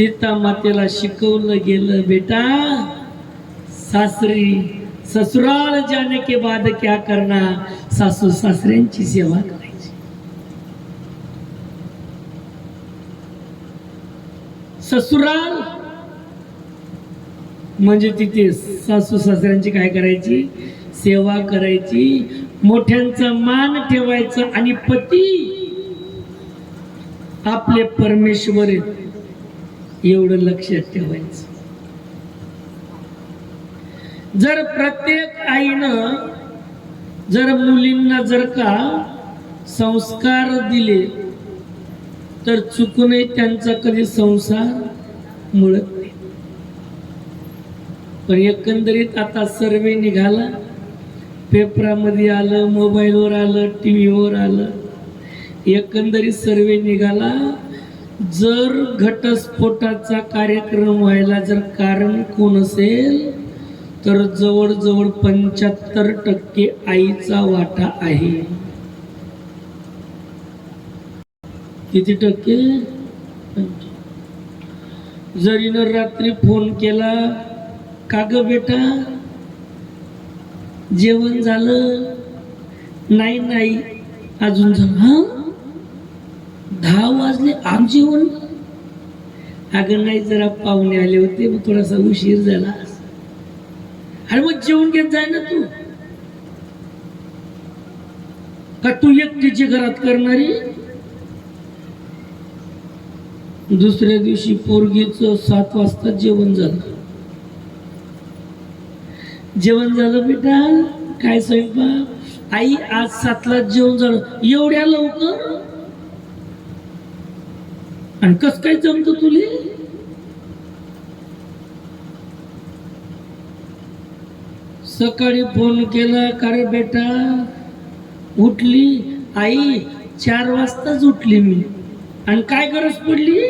[SPEAKER 1] सीता मातेला शिकवलं गेलं, बेटा सासरी ससुराल जाने के बाद क्या करना, सासू सासऱ्यांची सेवा करायची. ससुराल म्हणजे तिथे सासू सासऱ्यांची काय करायची, सेवा करायची, मोठ्यांचा मान ठेवायचा. आणि पती आपले परमेश्वर एवढं लक्षात ठेवायचं. जर प्रत्येक आईनं जर मुलींना जर का संस्कार दिले तर चुकूनही त्यांचा कधी संसार मुळत नाही. पण एकंदरीत आता सर्वे निघाला, पेपरामध्ये आलं, मोबाईलवर आलं, टी व्हीवर आलं, एकंदरीत सर्वे निघाला. जर घटस्फोटाचा कार्यक्रम व्हायला जर कारण कोण असेल तर जवळजवळ 75% आईचा वाटा आहे. किती टक्के? जरीनं रात्री फोन केला, का ग बेटा जेवण झालं? नाही नाही अजून झालं. हा 10 वाजले आज जेवण? अगं नाही, जरा पाहुणे आले होते, मग थोडासा उशीर झाला. अरे मग जेवण घेत जाय ना तू. का तू एकटीची घरात करणारी? दुसऱ्या दिवशी पोरगीचं 7 वाजता जेवण झालं. जेवण झालं बेटा? काय स्वयंपाक? आई आज 7ला जेवण झालं. एवढ्या लवकर? आणि कस काय जमतं तुले? सकाळी फोन केला, का रे बेटा उठली? आई 4 वाजताच उठली मी. आणि काय गरज पडली?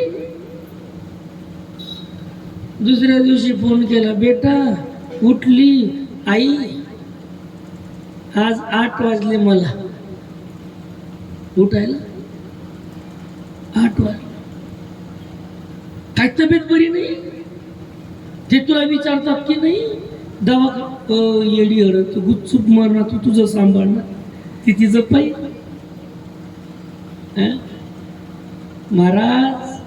[SPEAKER 1] दुसऱ्या दिवशी फोन केला, बेटा उठली? आई आज 8 वाजले मला उठायला. 8 वाजले. काय तब्येत बरी नाही? ते तुला विचारतात की नाही? दवाखाना येडी हर तू गुपचूप मरणार, तू तुझं सांभाळणार, ती तिचं पाहिजे. महाराज,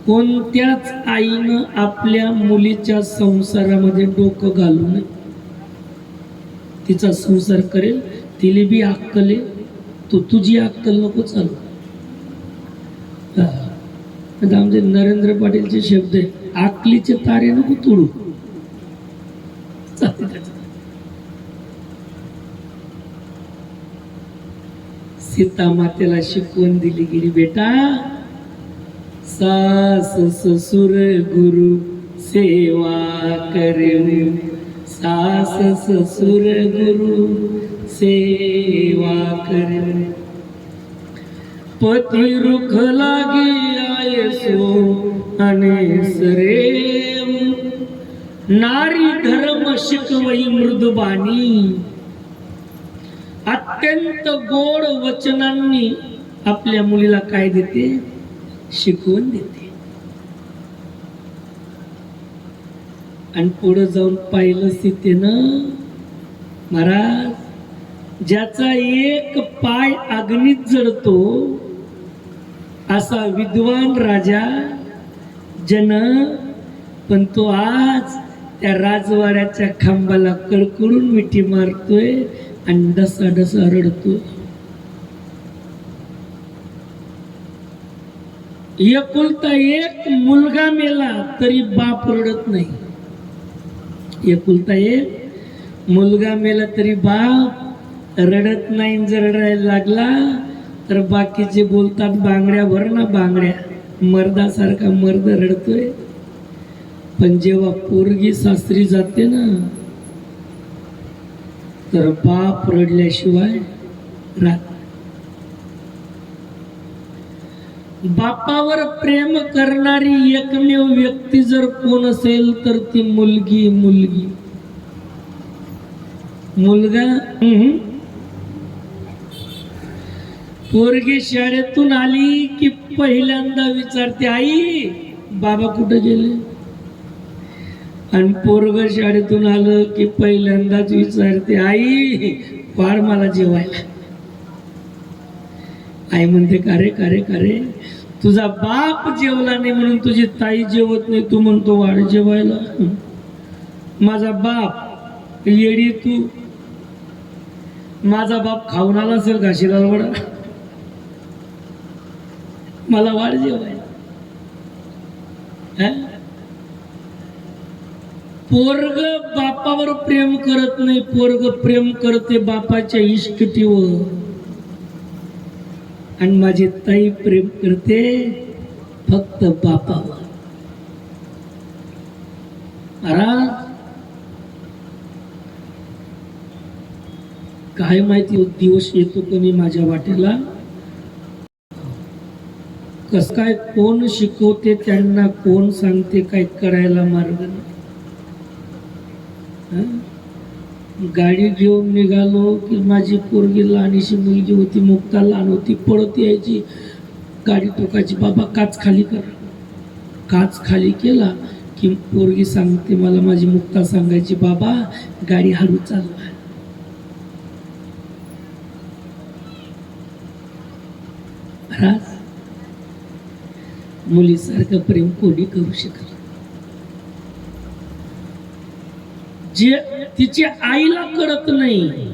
[SPEAKER 1] कोणत्याच आईनं आपल्या मुलीच्या संसारामध्ये डोकं घालू नये. तिचा संसार करेल, तिला बी अक्कल आहे, तो तुझी अक्कल नको चालू. आमचे नरेंद्र पाटीलचे शब्द आहे, आकलीचे तारे नको तोडू. सीता मातेला शिकवण दिली गेली, बेटा सास ससुर गुरु सेवा करे, सास ससुर गुरु सेवा करे. पती रुख लागी आये सो अनेसरे, नारी धर्म शिकवई मृदुबानी. अत्यंत गोड वचनांनी आपल्या मुलीला काय देते? शिकवून देते. आणि पुढे जाऊन पाहिलं सीतेनं, महाराज, ज्याचा एक पाय अग्नीत जळतो असा विद्वान राजा जनक, पण तो आज त्या राजवाड्याच्या खांबाला कळकळून मिठी मारतोय आणि डसा डसा रडतोय. एकुलता एक मुलगा मेला तरी बाप रडत नाही. एकुलता एक मुलगा मेला तरी बाप रडत नाही. जर रडायला लागला तर बाकीचे बोलतात बांगड्या भर ना बांगड्या, मर्दासारखा मर्द रडतोय. पण जेव्हा पोरगी सासरी जाते ना, तर बाप रडल्याशिवाय राहत. बापावर प्रेम करणारी एकमेव व्यक्ती जर कोण असेल तर ती मुलगी. मुलगा पोरगी शाळेतून आली की पहिल्यांदा विचारते, आई बाबा कुठे गेले? आणि पोरग शाळेतून आलं की पहिल्यांदाच विचारते, आई वाढ मला जेवायला. आई म्हणते, का रे तुझा बाप जेवला नाही म्हणून तुझी ताई जेवत नाही, तू म्हणतो वाढ जेवायला. माझा बाप येडी तू. माझा बाप खाऊन आला असेल घाशीला वडा, मला वाढ जेवायला. पोरग बापावर प्रेम करत नाही, पोरग प्रेम करते बापाच्या इष्टटीवर. आणि माझी ताई प्रेम करते फक्त बापावर. काय माहिती दिवस येतो कोणी माझ्या वाटेला, कस काय कोण शिकवते त्यांना, कोण सांगते काय करायला मार्ग नाही. गाडी घेऊन निघालो की माझी पोरगी लहानीशी मुलगी होती, मुक्ता लहान होती, पळत यायची, गाडी टोकायची, बाबा काच खाली कर. काच खाली केला की पोरगी सांगते मला, माझी मुक्ता सांगायची, बाबा गाडी हळू चालवा. मुलीसारखं प्रेम कोणी करू शकत? जे तिच्या आईला कळत नाही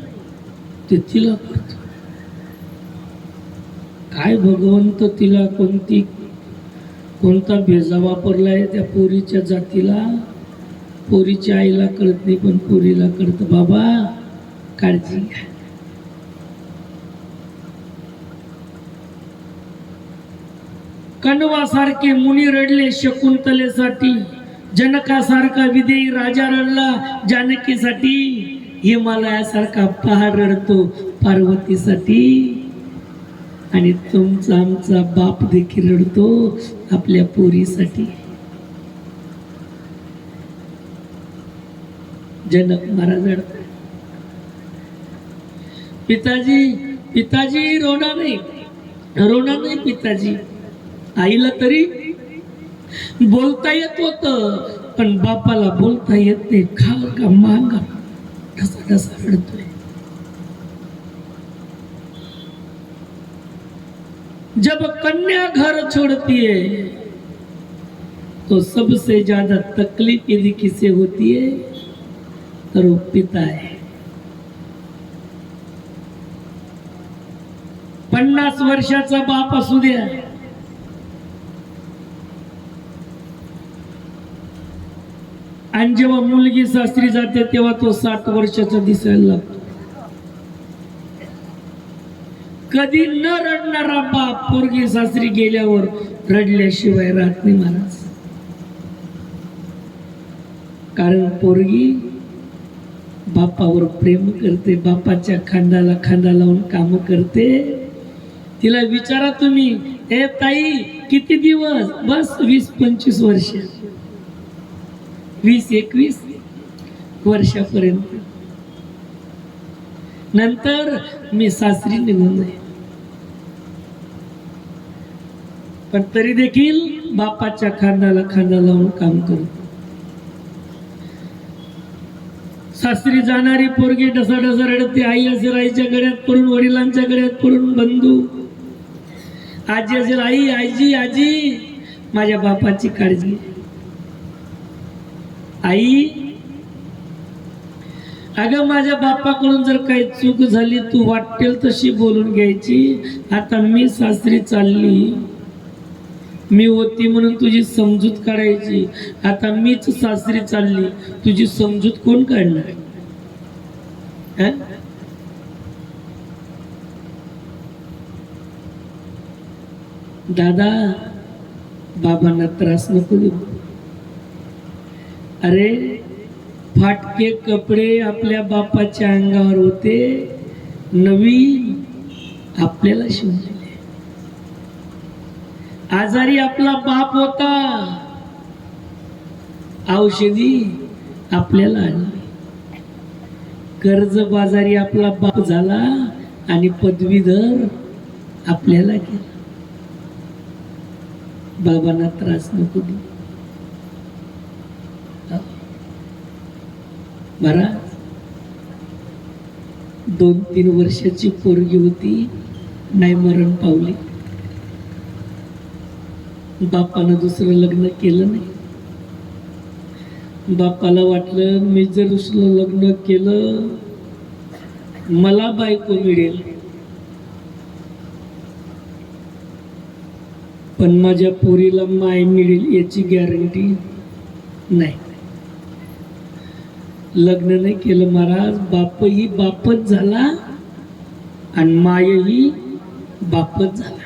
[SPEAKER 1] ते तिला कळत. काय भगवंत तिला कोणता भेजा वापरलाय त्या पोरीच्या जातीला? पोरीच्या आईला कळत नाही पण पोरीला कळत. बाबा काळजी घ्या. कण्वासारखे मुनी रडले शकुंतलेसाठी, जनकासारखा विदेही राजा रडला जानकीसाठी, हिमालयासारखा पहाड रडतो पार्वतीसाठी, आणि तुमचा आमचा बाप देखील रडतो आपल्या पोरीसाठी. जनक महाराज रडतात, पिताजी रोना नाही पिताजी. आईला तरी बोलता येत होत पण बापाला बोलता येत नाही. खाल का मांगा ढसा रडतोय. जब कन्या घर छोड़ती है तो सबसे ज्यादा तकलीफ यदि किसे होती है तो वो पिता है. 50 वर्षाचा बाप असू द्या, आणि जेव्हा मुलगी सासरी जाते तेव्हा तो 60 वर्षाचा दिसायला लागतो. कधी न रडणारा बाप पोरगी सासरी गेल्यावर रडल्याशिवाय राहत नाही महाराज. कारण पोरगी बापावर प्रेम करते, बापाच्या खांद्याला खांदा लावून काम करते. तिला विचारा तुम्ही, ए ताई किती दिवस? बस 20-25 वर्ष, 20-21 वर्षापर्यंत. नंतर मी सासरी निघून जाईल. पण तरी देखील बापाच्या खांद्याला खांदा लावून काम करतो. सासरी जाणारी पोरगी ढसा रडते. आई असेल आईच्या गळ्यात पडून, वडिलांच्या गळ्यात पडून, बंधू आजी असेल आई आजी माझ्या बापाची काळजी. आई अगं माझ्या बापाकडून जर काही चूक झाली तू वाटेल तशी बोलून घ्यायची. आता मी सासरी चालली, मी होती म्हणून तुझी समजूत काढायची. आता मीच सासरी चालली, तुझी समजूत कोण काढणार? दादा बाबांना त्रास नको देऊ. अरे फाटके कपडे आपल्या बापाच्या अंगावर होते, नवीन आपल्याला शिवले. आजारी आपला बाप होता, औषधी आपल्याला आणली. कर्ज बाजारी आपला बाप झाला आणि पदवीधर आपल्याला केलं. बाबांना त्रास नको देऊ. महाराज 2-3 वर्षाची पोरगी होती, नाही मरण पावली. बापानं दुसरं लग्न केलं नाही. बापाला वाटलं मी जर दुसरं लग्न केलं मला बायको मिळेल, पण माझ्या पोरीला माय मिळेल याची गॅरंटी नाही. लग्न नाही केलं महाराज. बापही बापच झाला आणि मायही बापच झाला.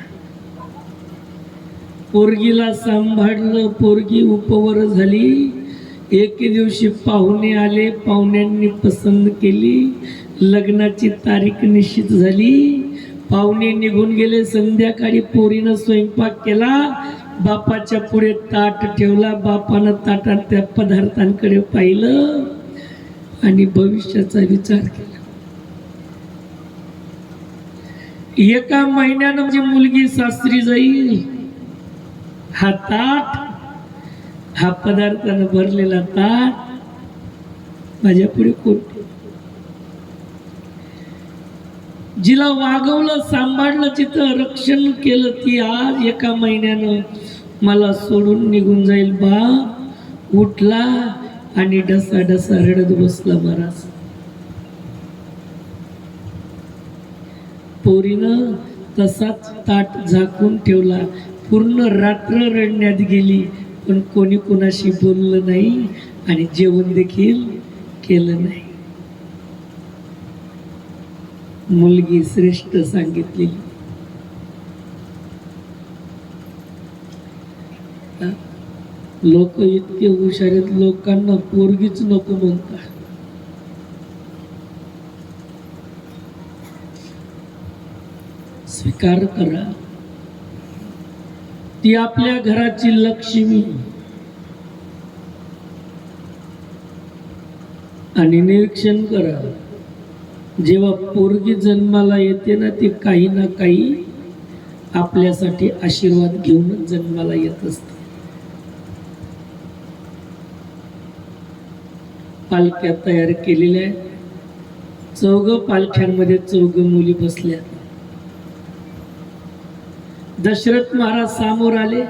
[SPEAKER 1] पोरगीला सांभाळलं, पोरगी उपवर झाली. एके दिवशी पाहुणे आले, पाहुण्यांनी पसंत केली, लग्नाची तारीख निश्चित झाली. पाहुणे निघून गेले. संध्याकाळी पोरीनं स्वयंपाक केला, बापाच्या पुढे ताट ठेवला. बापानं ताटात त्या पदार्थांकडे पाहिलं आणि भविष्याचा विचार केला. एका महिन्यानं म्हणजे मुलगी सासरी जाईल. हा ताट, हा पदार्थानं भरलेला ताट माझ्या पुढे कोण? जिला वागवलं, सांभाळलं, तिथं रक्षण केलं, ती आज एका महिन्यानं मला सोडून निघून जाईल. बाप उठला आणि डसा डसा रडत बसला. महाराज पोरीनं तसाच ताट झाकून ठेवला. पूर्ण रात्र रडण्यात गेली, पण कोणी कोणाशी बोललं नाही आणि जेवण देखील केलं नाही. मुलगी श्रेष्ठ सांगितलेली. लोक इतके हुशार आहेत, लोकांना पोरगीच नको म्हणतात. स्वीकार करा, ती आपल्या घराची लक्ष्मी. आणि निरीक्षण करा, जेव्हा पोरगी जन्माला येते ना, ती काही ना काही आपल्यासाठी आशीर्वाद घेऊन जन्माला येत असते. पालख्या तयार केलेल्या आहेत. 4 पालख्यांमध्ये 4 मुली बसल्या. दशरथ महाराज समोर आले.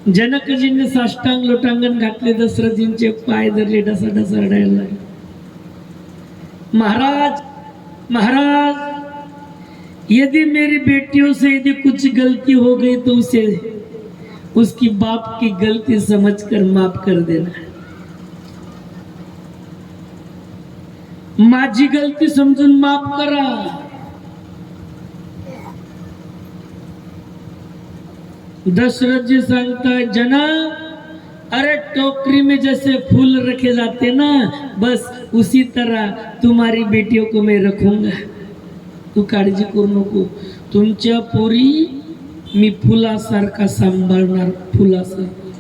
[SPEAKER 1] जनकजींनी साष्टांग लोटांगण घातले, दशरथजींचे पाय धरले, डसा डसा रडायला लागले. महाराज महाराज, यदि मेरी बेटियों से यदि कुछ गलती हो गई तो उसे उसकी बाप की गलती समझकर माफ कर देना. माझी गलती समझून माफ करा. दशरथ जी सांगता, जनक, अरे टोकरी में जैसे फूल रखे जाते ना, बस उसी तरह तुम्हारी बेटियों को मैं रखूंगा. तू काळजी करू नको. तुमच्या पोरी मी फुलासारखा सांभाळणार, फुलासारखा.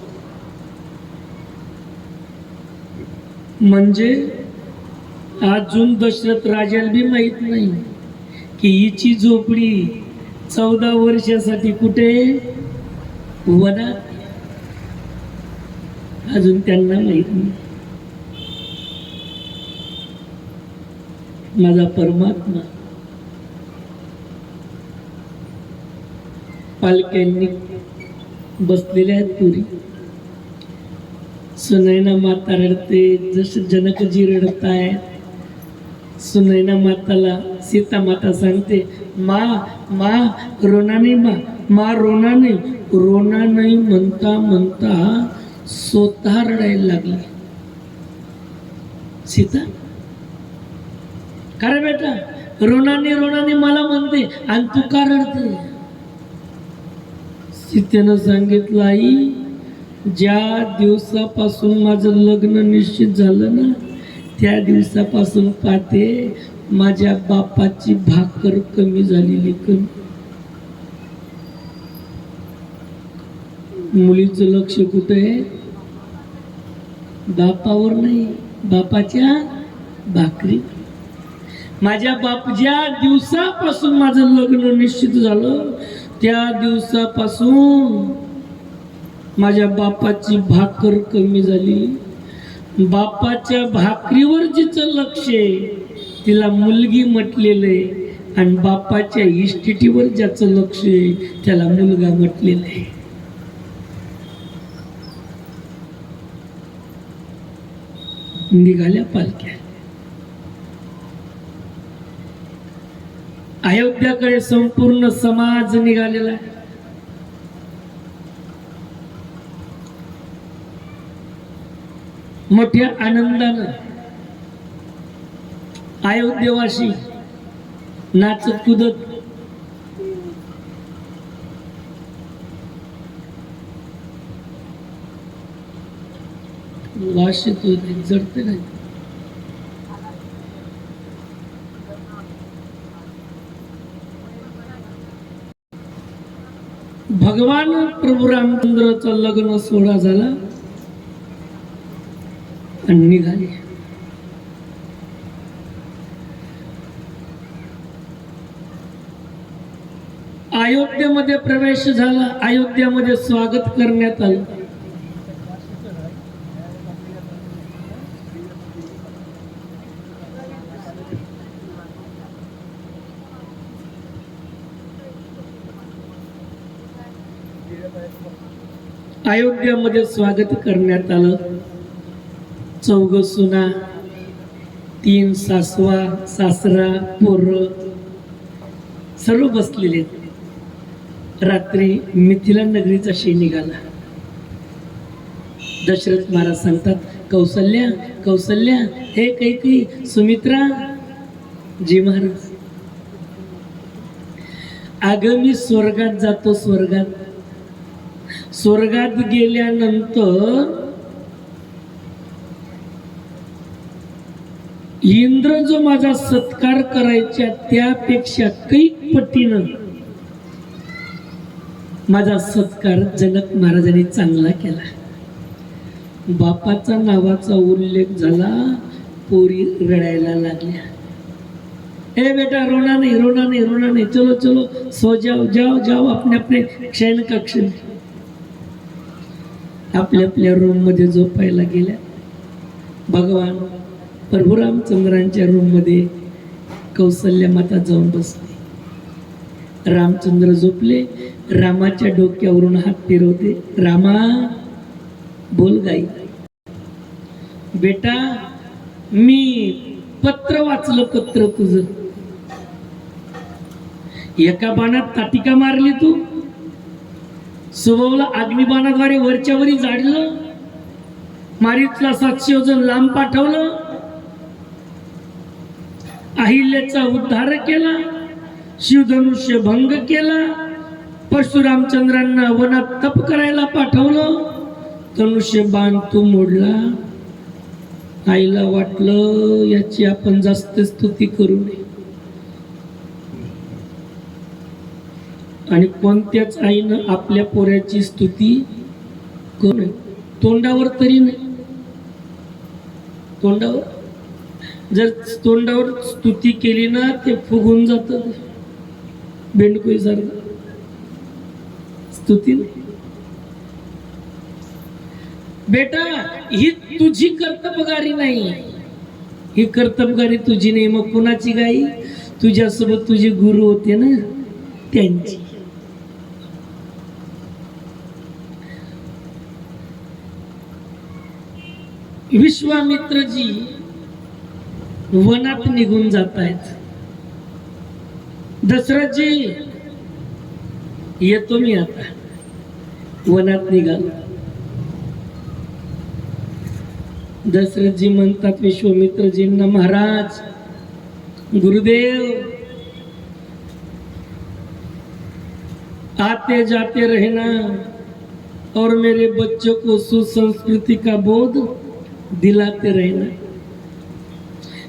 [SPEAKER 1] म्हणजे अजून दशरथ राजाला बी माहित नाही की हिची झोपडी 14 वर्षासाठी कुठे वनात. अजून त्यांना माहित नाही. माझा परमात्मा पालख्यांनी बसलेल्या आहेत पुरी. सुनैना माता रडते, जसं जनकजी रडत आहेत. सुनैना माताला सीता माता सांगते, मा रोना नाही, मा रोना नाही. रोना नाही म्हणता म्हणता स्वतः रडायला लागली. सीता, का रे बेटा, रोनाने मला म्हणते आणि तू का रडते? सीतेनं सांगितलं, आई, ज्या दिवसापासून माझं लग्न निश्चित झालं ना, त्या दिवसापासून पाहते माझ्या बापाची भाकर कमी झालेली. कमी. मुलीचं लक्ष कुठे आहे? बापावर नाही, बापाच्या भाकरी. माझ्या बाप ज्या दिवसापासून माझं लग्न निश्चित झालं त्या दिवसापासून माझ्या बापाची भाकर कमी झाली. बापाच्या भाकरीवर जिचं लक्ष आहे तिला मुलगी म्हटलेलं आहे आणि बापाच्या इस्टेटीवर ज्याचं लक्ष आहे त्याला मुलगा म्हटलेला आहे. निघाल्या पालख्या अयोध्याकडे संपूर्ण समाज निघालेला आहे. मोठ्या आनंदानं अयोध्येवासी नाचत कुदत वास येतो, जडते नाही. भगवान प्रभू रामचंद्राचा लग्न सोहळा झाला आणि निघाले. अयोध्येमध्ये प्रवेश झाला. अयोध्यामध्ये स्वागत करण्यात आलं. अयोध्यामध्ये स्वागत करण्यात आलं. 4 सुना, 3 सासवा, सासरा, पोरं सर्व बसलेले. रात्री मिथिला नगरीचा शे निघाला. दशरथ महाराज सांगतात, कौसल्या कौसल्या, हे कैकेयी, सुमित्रा. जी महाराज, अगं मी स्वर्गात जातो. स्वर्गात गेल्यानंतर इंद्र जो माझा सत्कार करायच्या त्यापेक्षा कैक पटीनं माझा सत्कार जनक महाराजांनी चांगला केला. बापाचा नावाचा उल्लेख झाला. पोरी रडायला लागल्या. हे बेटा, रोना नहीं, चलो सो जाओ अपने अपने शयन कक्ष में. आपल्या रूम मध्ये झोपायला गेल्या. भगवान प्रभू रामचंद्रांच्या रूम मध्ये कौसल्या माता जाऊन बसली. रामचंद्र झोपले. रामाच्या डोक्यावरून हात फिरवते. रामा, बोल गाई. बेटा, मी पत्र वाचलं. पत्र तुझं. एका बाणात ताटिका मारली तू. सुबवला अग्निबाणाद्वारे वरच्यावरी जाडलं. मारीतला 700 योजन लांब पाठवलं. अहिल्याचा उद्धार केला. शिवधनुष्य भंग केला. परशुरामचंद्रांना वनात तप करायला पाठवलं. धनुष्य बाण तू मोडला. आईला वाटलं याची आपण जास्त स्तुती करू नये. आणि कोणत्याच आईनं आपल्या पोऱ्याची स्तुती करू नये. तोंडावर तरी नाही. तोंडावर जर तोंडावर स्तुती केली ना ते फुगून जात. बेंडकोई सारखं स्तुती नाही. बेटा, ही तुझी कर्तबगारी नाही. ही कर्तबगारी तुझी नाही. मग कुणाची गाई? तुझ्यासोबत तुझे गुरु होते ना, त्यांची. विश्वामित्रजी वनात निघून जात आहेत. दशरथजी, येतो मी आता. वनात निघालो. दशरथजी म्हणतात विश्वामित्रजींना, महाराज, गुरुदेव, आते जाते रहना और मेरे बच्चों को सुसंस्कृति का बोध दिलाते रहना.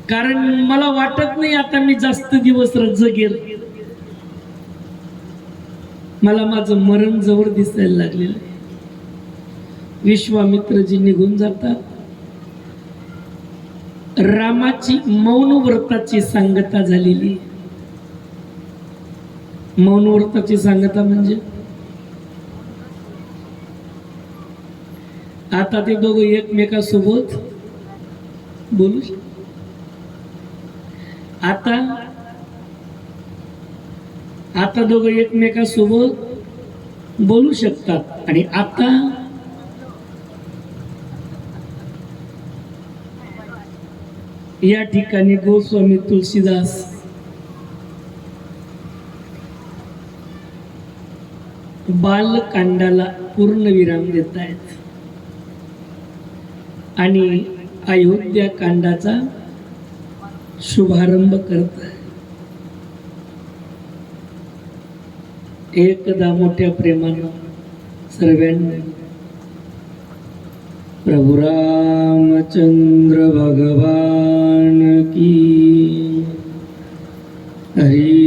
[SPEAKER 1] कारण मला वाटत नाही आता मी जास्त दिवस जगेल. मला माझं मरण जवळ दिसायला लागलेलं आहे. विश्वामित्रजी निघून जातात. रामाची मौन व्रताची सांगता झालेली. मौन व्रताची सांगता म्हणजे आता ते दोघं एकमेकासोबत बोलू आता आता दोघं एकमेकासोबत बोलू शकतात. आणि आता या ठिकाणी गोस्वामी तुलसीदास बालकांडाला पूर्ण विराम देत आहेत आणि अयोध्या कांडाचा शुभारंभ करत आहे. एकदा मोठ्या प्रेमानं सर्वांनी प्रभु रामचंद्र भगवान की हरी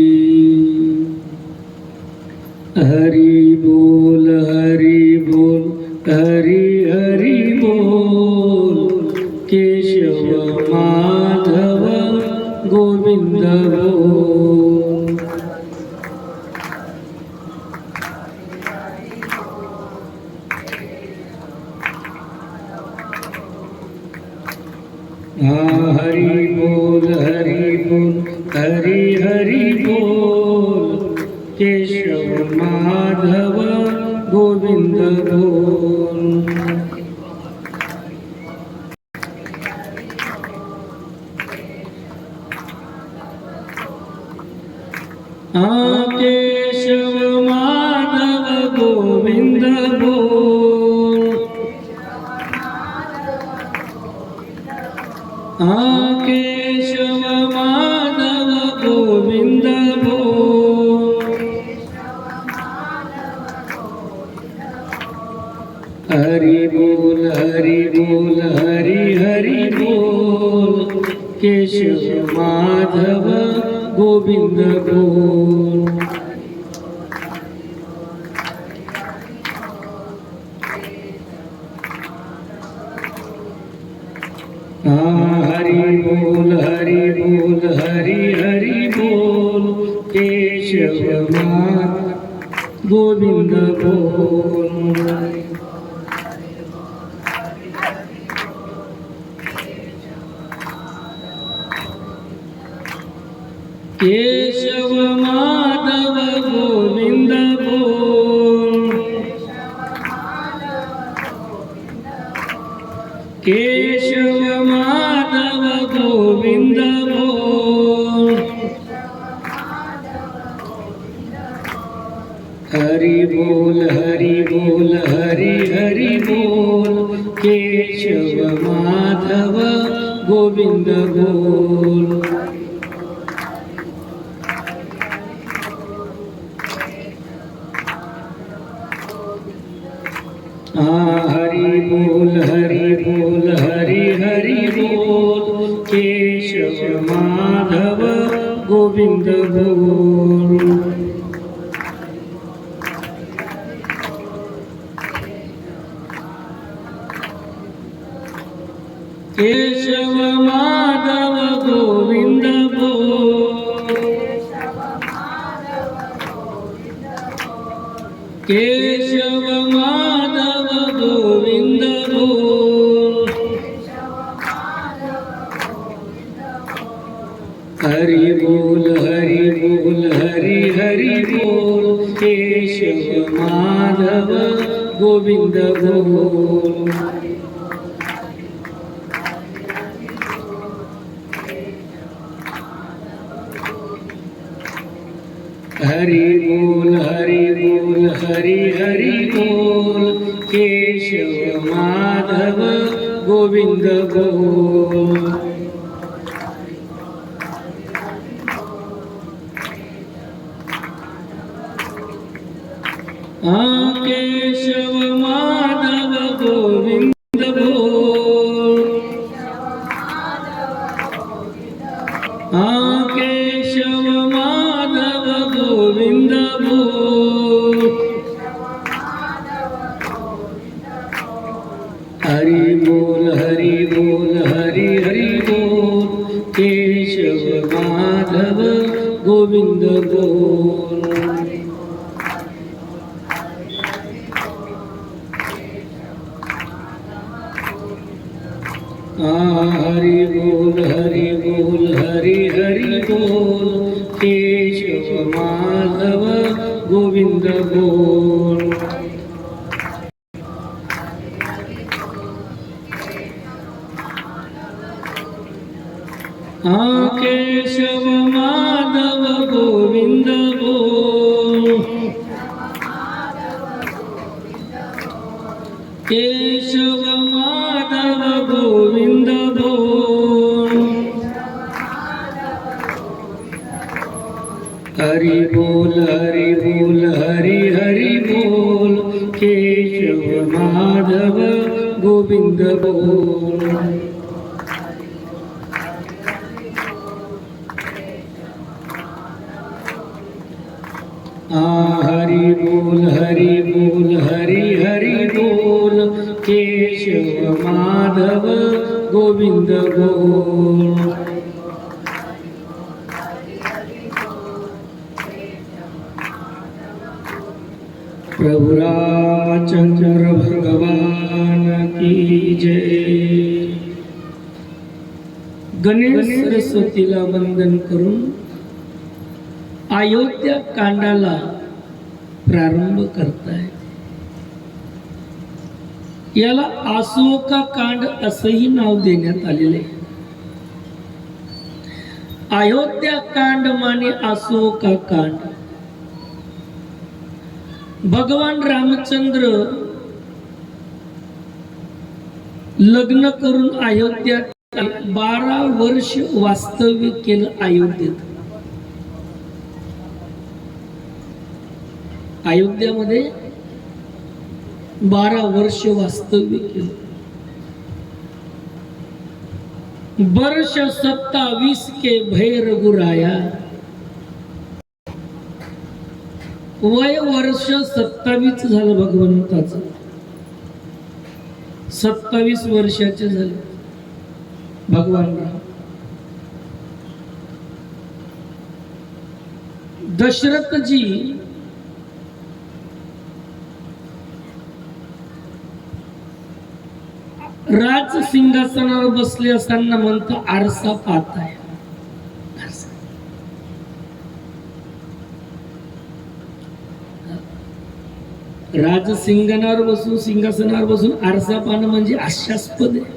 [SPEAKER 1] हरि बोल हरि बोल हरि हरि बोल केशव माधव गोविंद बोल. हरि बोल हरि बोल हरि हरि बोल केशव माधव गोविंद बोल. केशव माधव गोविंद बोल. केशव माधव गोविंद बोल. हरि बोल हरि बोल हरि हरि बोल केशव माधव गोविंद बोल. हरि बोल हरि बोल हरि हरि बोल केशव माधव गोविंद बोल. केशव माधव गोविंद बोल. केशव माधव गोविंद बोल. हरि बोल हरि बोल हरि हरि बोल केशव माधव गोविंद बोल. हरि बोल हरि बोल हरि हरि बोल केशव माधव गोविंद बोल. केशव माधव गोविंद बोल. केशव माधव गोविंद बोल. हरि बोल हरि बोल हरि हरि बोल केशव माधव गोविंद बोल. हरि बोल हरि बोल हरि हरि बोल केशव माधव गोविंद बोल. केशव माधव गोविंद बोल. केशव माधव गोविंद बोल. हरि बोल हरि बोल हरि हरि बोल हरि बोल हरि हरि बोल केशव माधव गोविंद बोल केशव माधव गोविंद बोल केशव माधव गोविंद बोल हरि बोल हरि हरि बोल केशव माधव गोविंद बोल हरि बोल हरि हरि बोल केशव माधव गोविंद बोल प्रभु रामचंद्र भगवान की जय। गणेश सरस्वतीला वंदन करून अयोध्या कांडाला प्रारंभ करताय। याला अशोका कांड असंही नाव देण्यात आलेले। अयोध्या कांड माने अशोका कांड। भगवान रामचंद्र लग्न करून अयोध्यात 12 वर्ष वास्तव्य केलं अयोध्येत। अयोध्यामध्ये 12 वर्ष वास्तव्य केलं। वर्ष 27 के भय रघुराया। वय वर्ष 27 झालं भगवंताचं। 27 वर्षाचे झाले भगवान राम। दशरथजी राज सिंहासनावर बसले असताना म्हणतो आरसा पाहताय। राज सिंहासनावर बसून आरसा पाहणं म्हणजे हास्यास्पद आहे।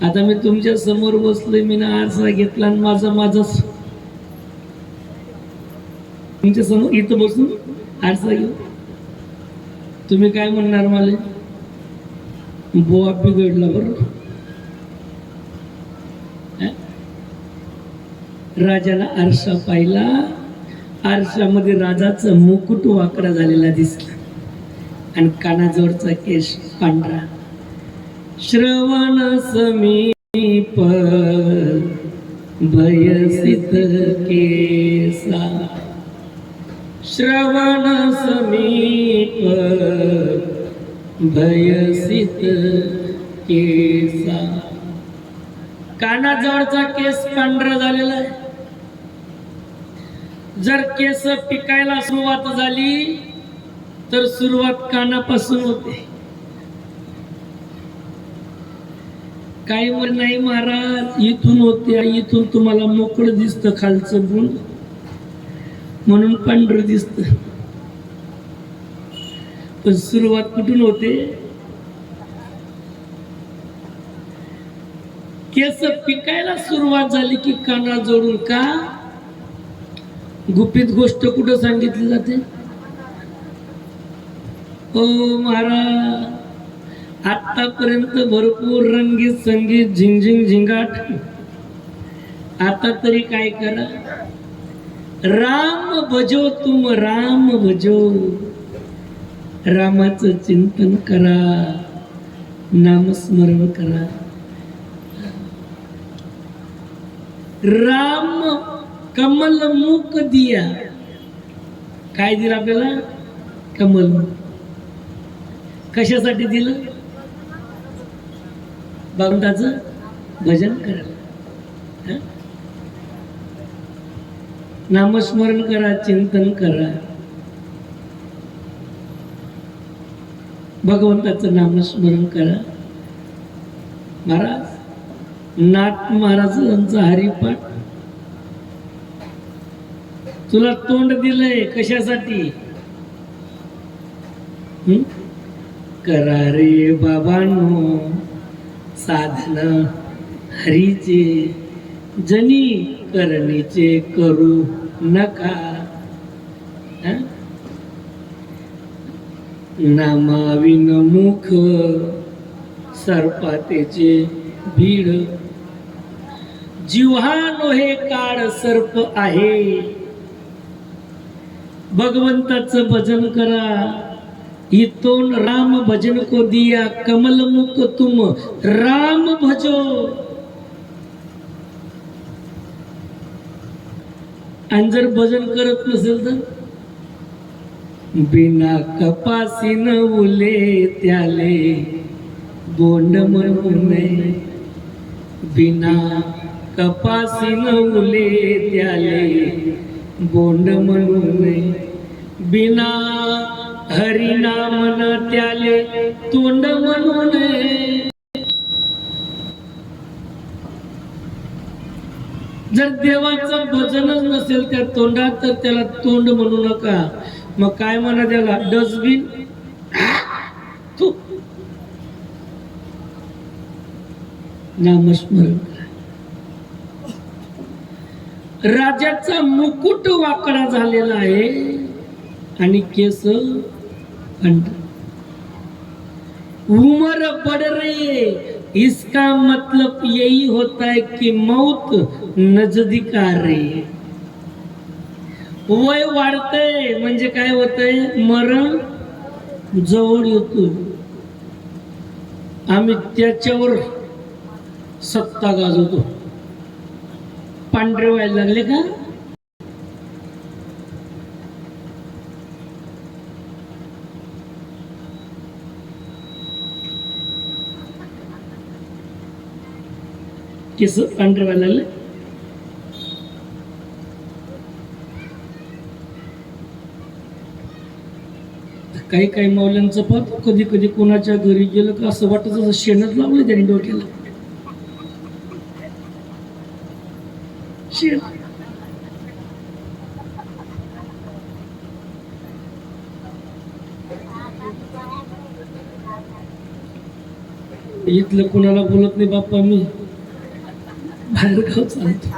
[SPEAKER 1] आता मी तुमच्या समोर बसलोय, मी ना आरसा घेतला आणि माझाच तुमच्या समोर इथं बसून आरसा घेऊ, तुम्ही काय म्हणणार? मला बोवा बिघडला बरोबर। राजाला आरसा पाहिला, आरशामध्ये राजाचा मुकुट वाकडा झालेला दिसला आणि कानाजवळचा केश पांढरा। श्रवण समीप भयसित केसा, श्रवण समीप भयसित केसा। कानाजवळचा केस पांढरा झालेला आहे। जर केस पिकायला सुरुवात झाली तर सुरुवात कानापासून होते। काही म्हण नाही महाराज इथून होते, इथून तुम्हाला मोकळं दिसतं खालचं गुण म्हणून पांढरं दिसतं, पण सुरुवात कुठून होते? केस पिकायला सुरुवात झाली की काना जोडून का गुपित गोष्ट कुठं सांगितली जाते? ओ महाराज, आतापर्यंत भरपूर रंगीत संगीत झिंगझिंग झिंगाट, आता तरी काय करा, राम भजो तुम राम भजो, रामाचं चिंतन करा, नामस्मरण करा। राम कमल मुख दिया, काय दिलं आपल्याला? कमल। कशासाठी दिलं? भगवंताचं भजन करायला, नामस्मरण करा, चिंतन करा। भगवंताचं नामस्मरण करा. महाराज नाथ महाराजांचा हरिपाठ तुला तोंड दिलंय कशासाठी? करा रे बाबांनो साधन हरीचे, जनी करणीचे करू नका. नामाविन मुख सर्पातेचे भीड, जिव्हानो हे काळ सर्प आहे. भगवंताचं भजन करा. इतोन राम भजन को दिया कमल मुख तुम राम भजो. आणि जर भजन करत नसेल तर बिना कपासी न उले त्याले बोंड म्हणू नये. बिना कपासी न उले त्याले बोंड म्हणू नये. बिना हरिनाम न त्याले तोंड म्हणू नये. जर देवाचं भजनच नसेल त्या तोंडात तर त्याला तोंड म्हणू नका. मग काय म्हणा त्याला? डस्टबिन. नामस्मरण. राजाचा मुकुट वाकडा झालेला आहे आणि केस उमर बढ़ रही है. इसका मतलब यही होता है कि मौत नजदीक आ रही है. वय वाढतंय म्हणजे काय होतंय? मरण जवळ येतो. आम्ही त्याच्यावर सत्ता गाजवतो. पांढरे व्हायला लागले का? केस पांढरे व्हायला लागले. काही काही मौल्यांचं पाहतो कधी कधी कोणाच्या घरी गेलं का असं वाटत जसं शेणच लावलं त्यांनी डोक्याला. शेण. इथलं कोणाला बोलत नाही बाप्पा, मी बाहेर गाव चालतो.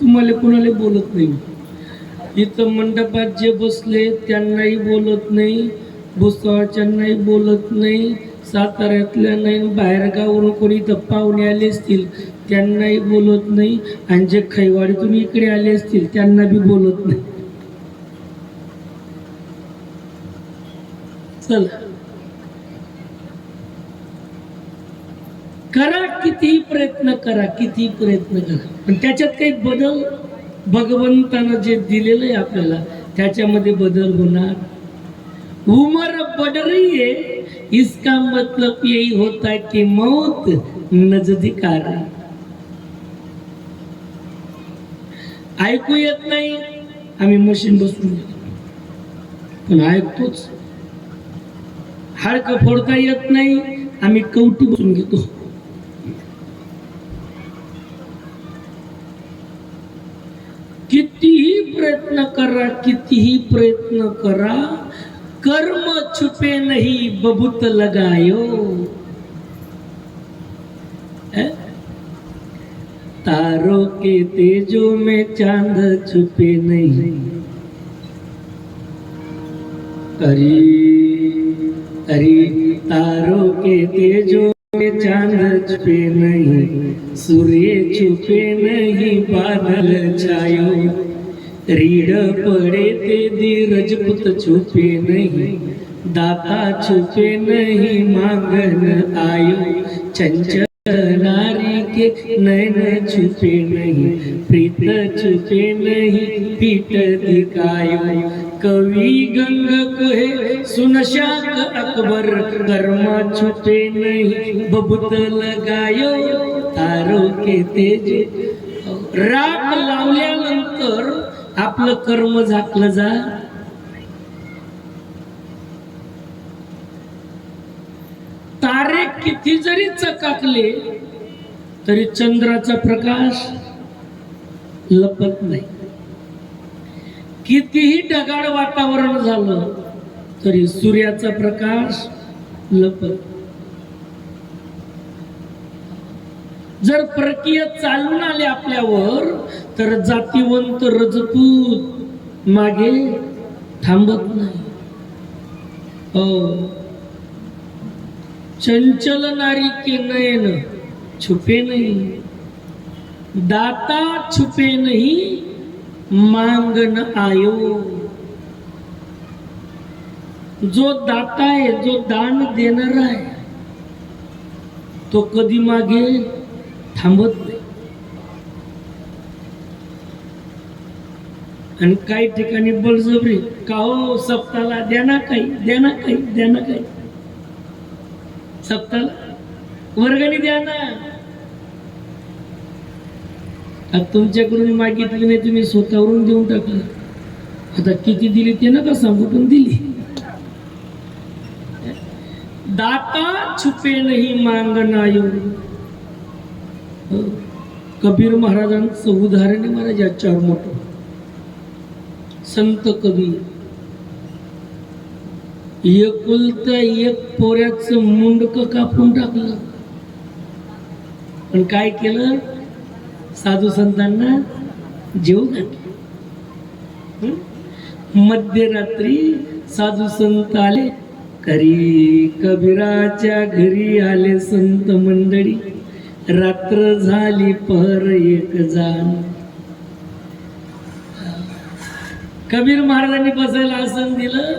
[SPEAKER 1] तुम्हाला कोणाला बोलत नाही. इथं मंडपात जे बसले त्यांनाही बोलत नाही, भुसावळच्यांनाही बोलत नाही, साताऱ्यातल्या नाही, बाहेर गावरून कोणी इथं पाहुणे आले असतील त्यांनाही बोलत नाही, आणि जे खैवाडीतून इकडे आले असतील त्यांना बी बोलत नाही. चला करा, कितीही प्रयत्न करा, कितीही प्रयत्न करा, पण त्याच्यात काही बदल भगवंतानं जे दिलेलं आहे आपल्याला त्याच्यामध्ये बदल होणार. उमर बढ़ रही है, इसका मतलब यही होता है कि मौत नजदीक आ रही. ऐकू येत नाही, आम्ही मशीन बसून पण ऐकतोच. हाडकं फोडता येत नाही, आम्ही कवटी बसून घेतो. कितीही प्रयत्न करा, कितीही प्रयत्न करा, कर्म छुपे नहीं बबूत लगायो. तारों के तेजों में चांद छुपे नहीं. अरे अरे तारों के तेजों में चांद छुपे नहीं, सूर्य छुपे नहीं बादल छायो. रीढ़ पड़े ते धीरजपुत छुपे नहीं, दाता छुपे नहीं मांगन आयो. चंचल नारी के नैन छुपे नहीं, प्रीत छुपे नहीं पीठ दिखायो. कवि गंग कहे सुन शाक अकबर, कर्म छुपे नहीं बबूत लगायो. तारों के तेज. राख लावल्यानंतर तर आपलं कर्म झाकलं जा. तारे किती जरी चकाकले तरी चंद्राचा प्रकाश लपत नाही. कितीही ढगाळ वातावरण झालं तरी सूर्याचा प्रकाश लपत. जर परकीय चालून आले आपल्यावर तर जातीवंत रजपूत मागे थांबत नाही. चंचल नारी के नयन छुपे नहीं, दाता छुपे नहीं मांगन आयो. जो दाता आहे, जो दान देणार आहे, तो कधी मागे थांबत नाही. आणि काही ठिकाणी बळजबरी का हो सप्ताला द्या ना काही, द्या ना काही, द्या ना काही, सप्ताला वर्गणी द्या ना. आता तुमच्याकडून मागितली नाही, तुम्ही स्वतःवरून देऊन टाकलं. आता किती दिली ते नका सांगू, पण दिली. दाता छुपे नहीं मांगना आयो. कबीर महाराजांचं उदाहरण आहे महाराज याच्यावर मोठं. संत कबीर एकुलता एक पोऱ्याचं मुंडक कापून टाकलं, पण काय केलं, साधू संतांना जेव घातलं. मध्यरात्री साधू संत आले, करी कबीराच्या घरी आले संत मंडळी. रात्र झाली पहर एक जाण. कबीर महाराजांनी बसायला आसन दिलं.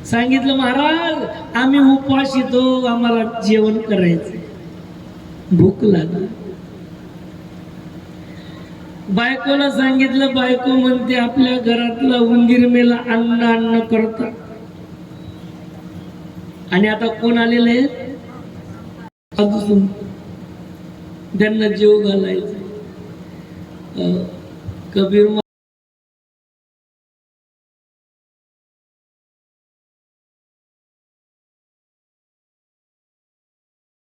[SPEAKER 1] सांगितलं, महाराज आम्ही उपाशी तो, आम्हाला जेवण करायचंय, भूक लागली. बायकोला सांगितलं. बायको म्हणते, आपल्या घरातला उंदीर मेला, अन्न अन्न करता. आणि आता कोण आलेले आहेत, त्यांना जेव घालायचं. कबीर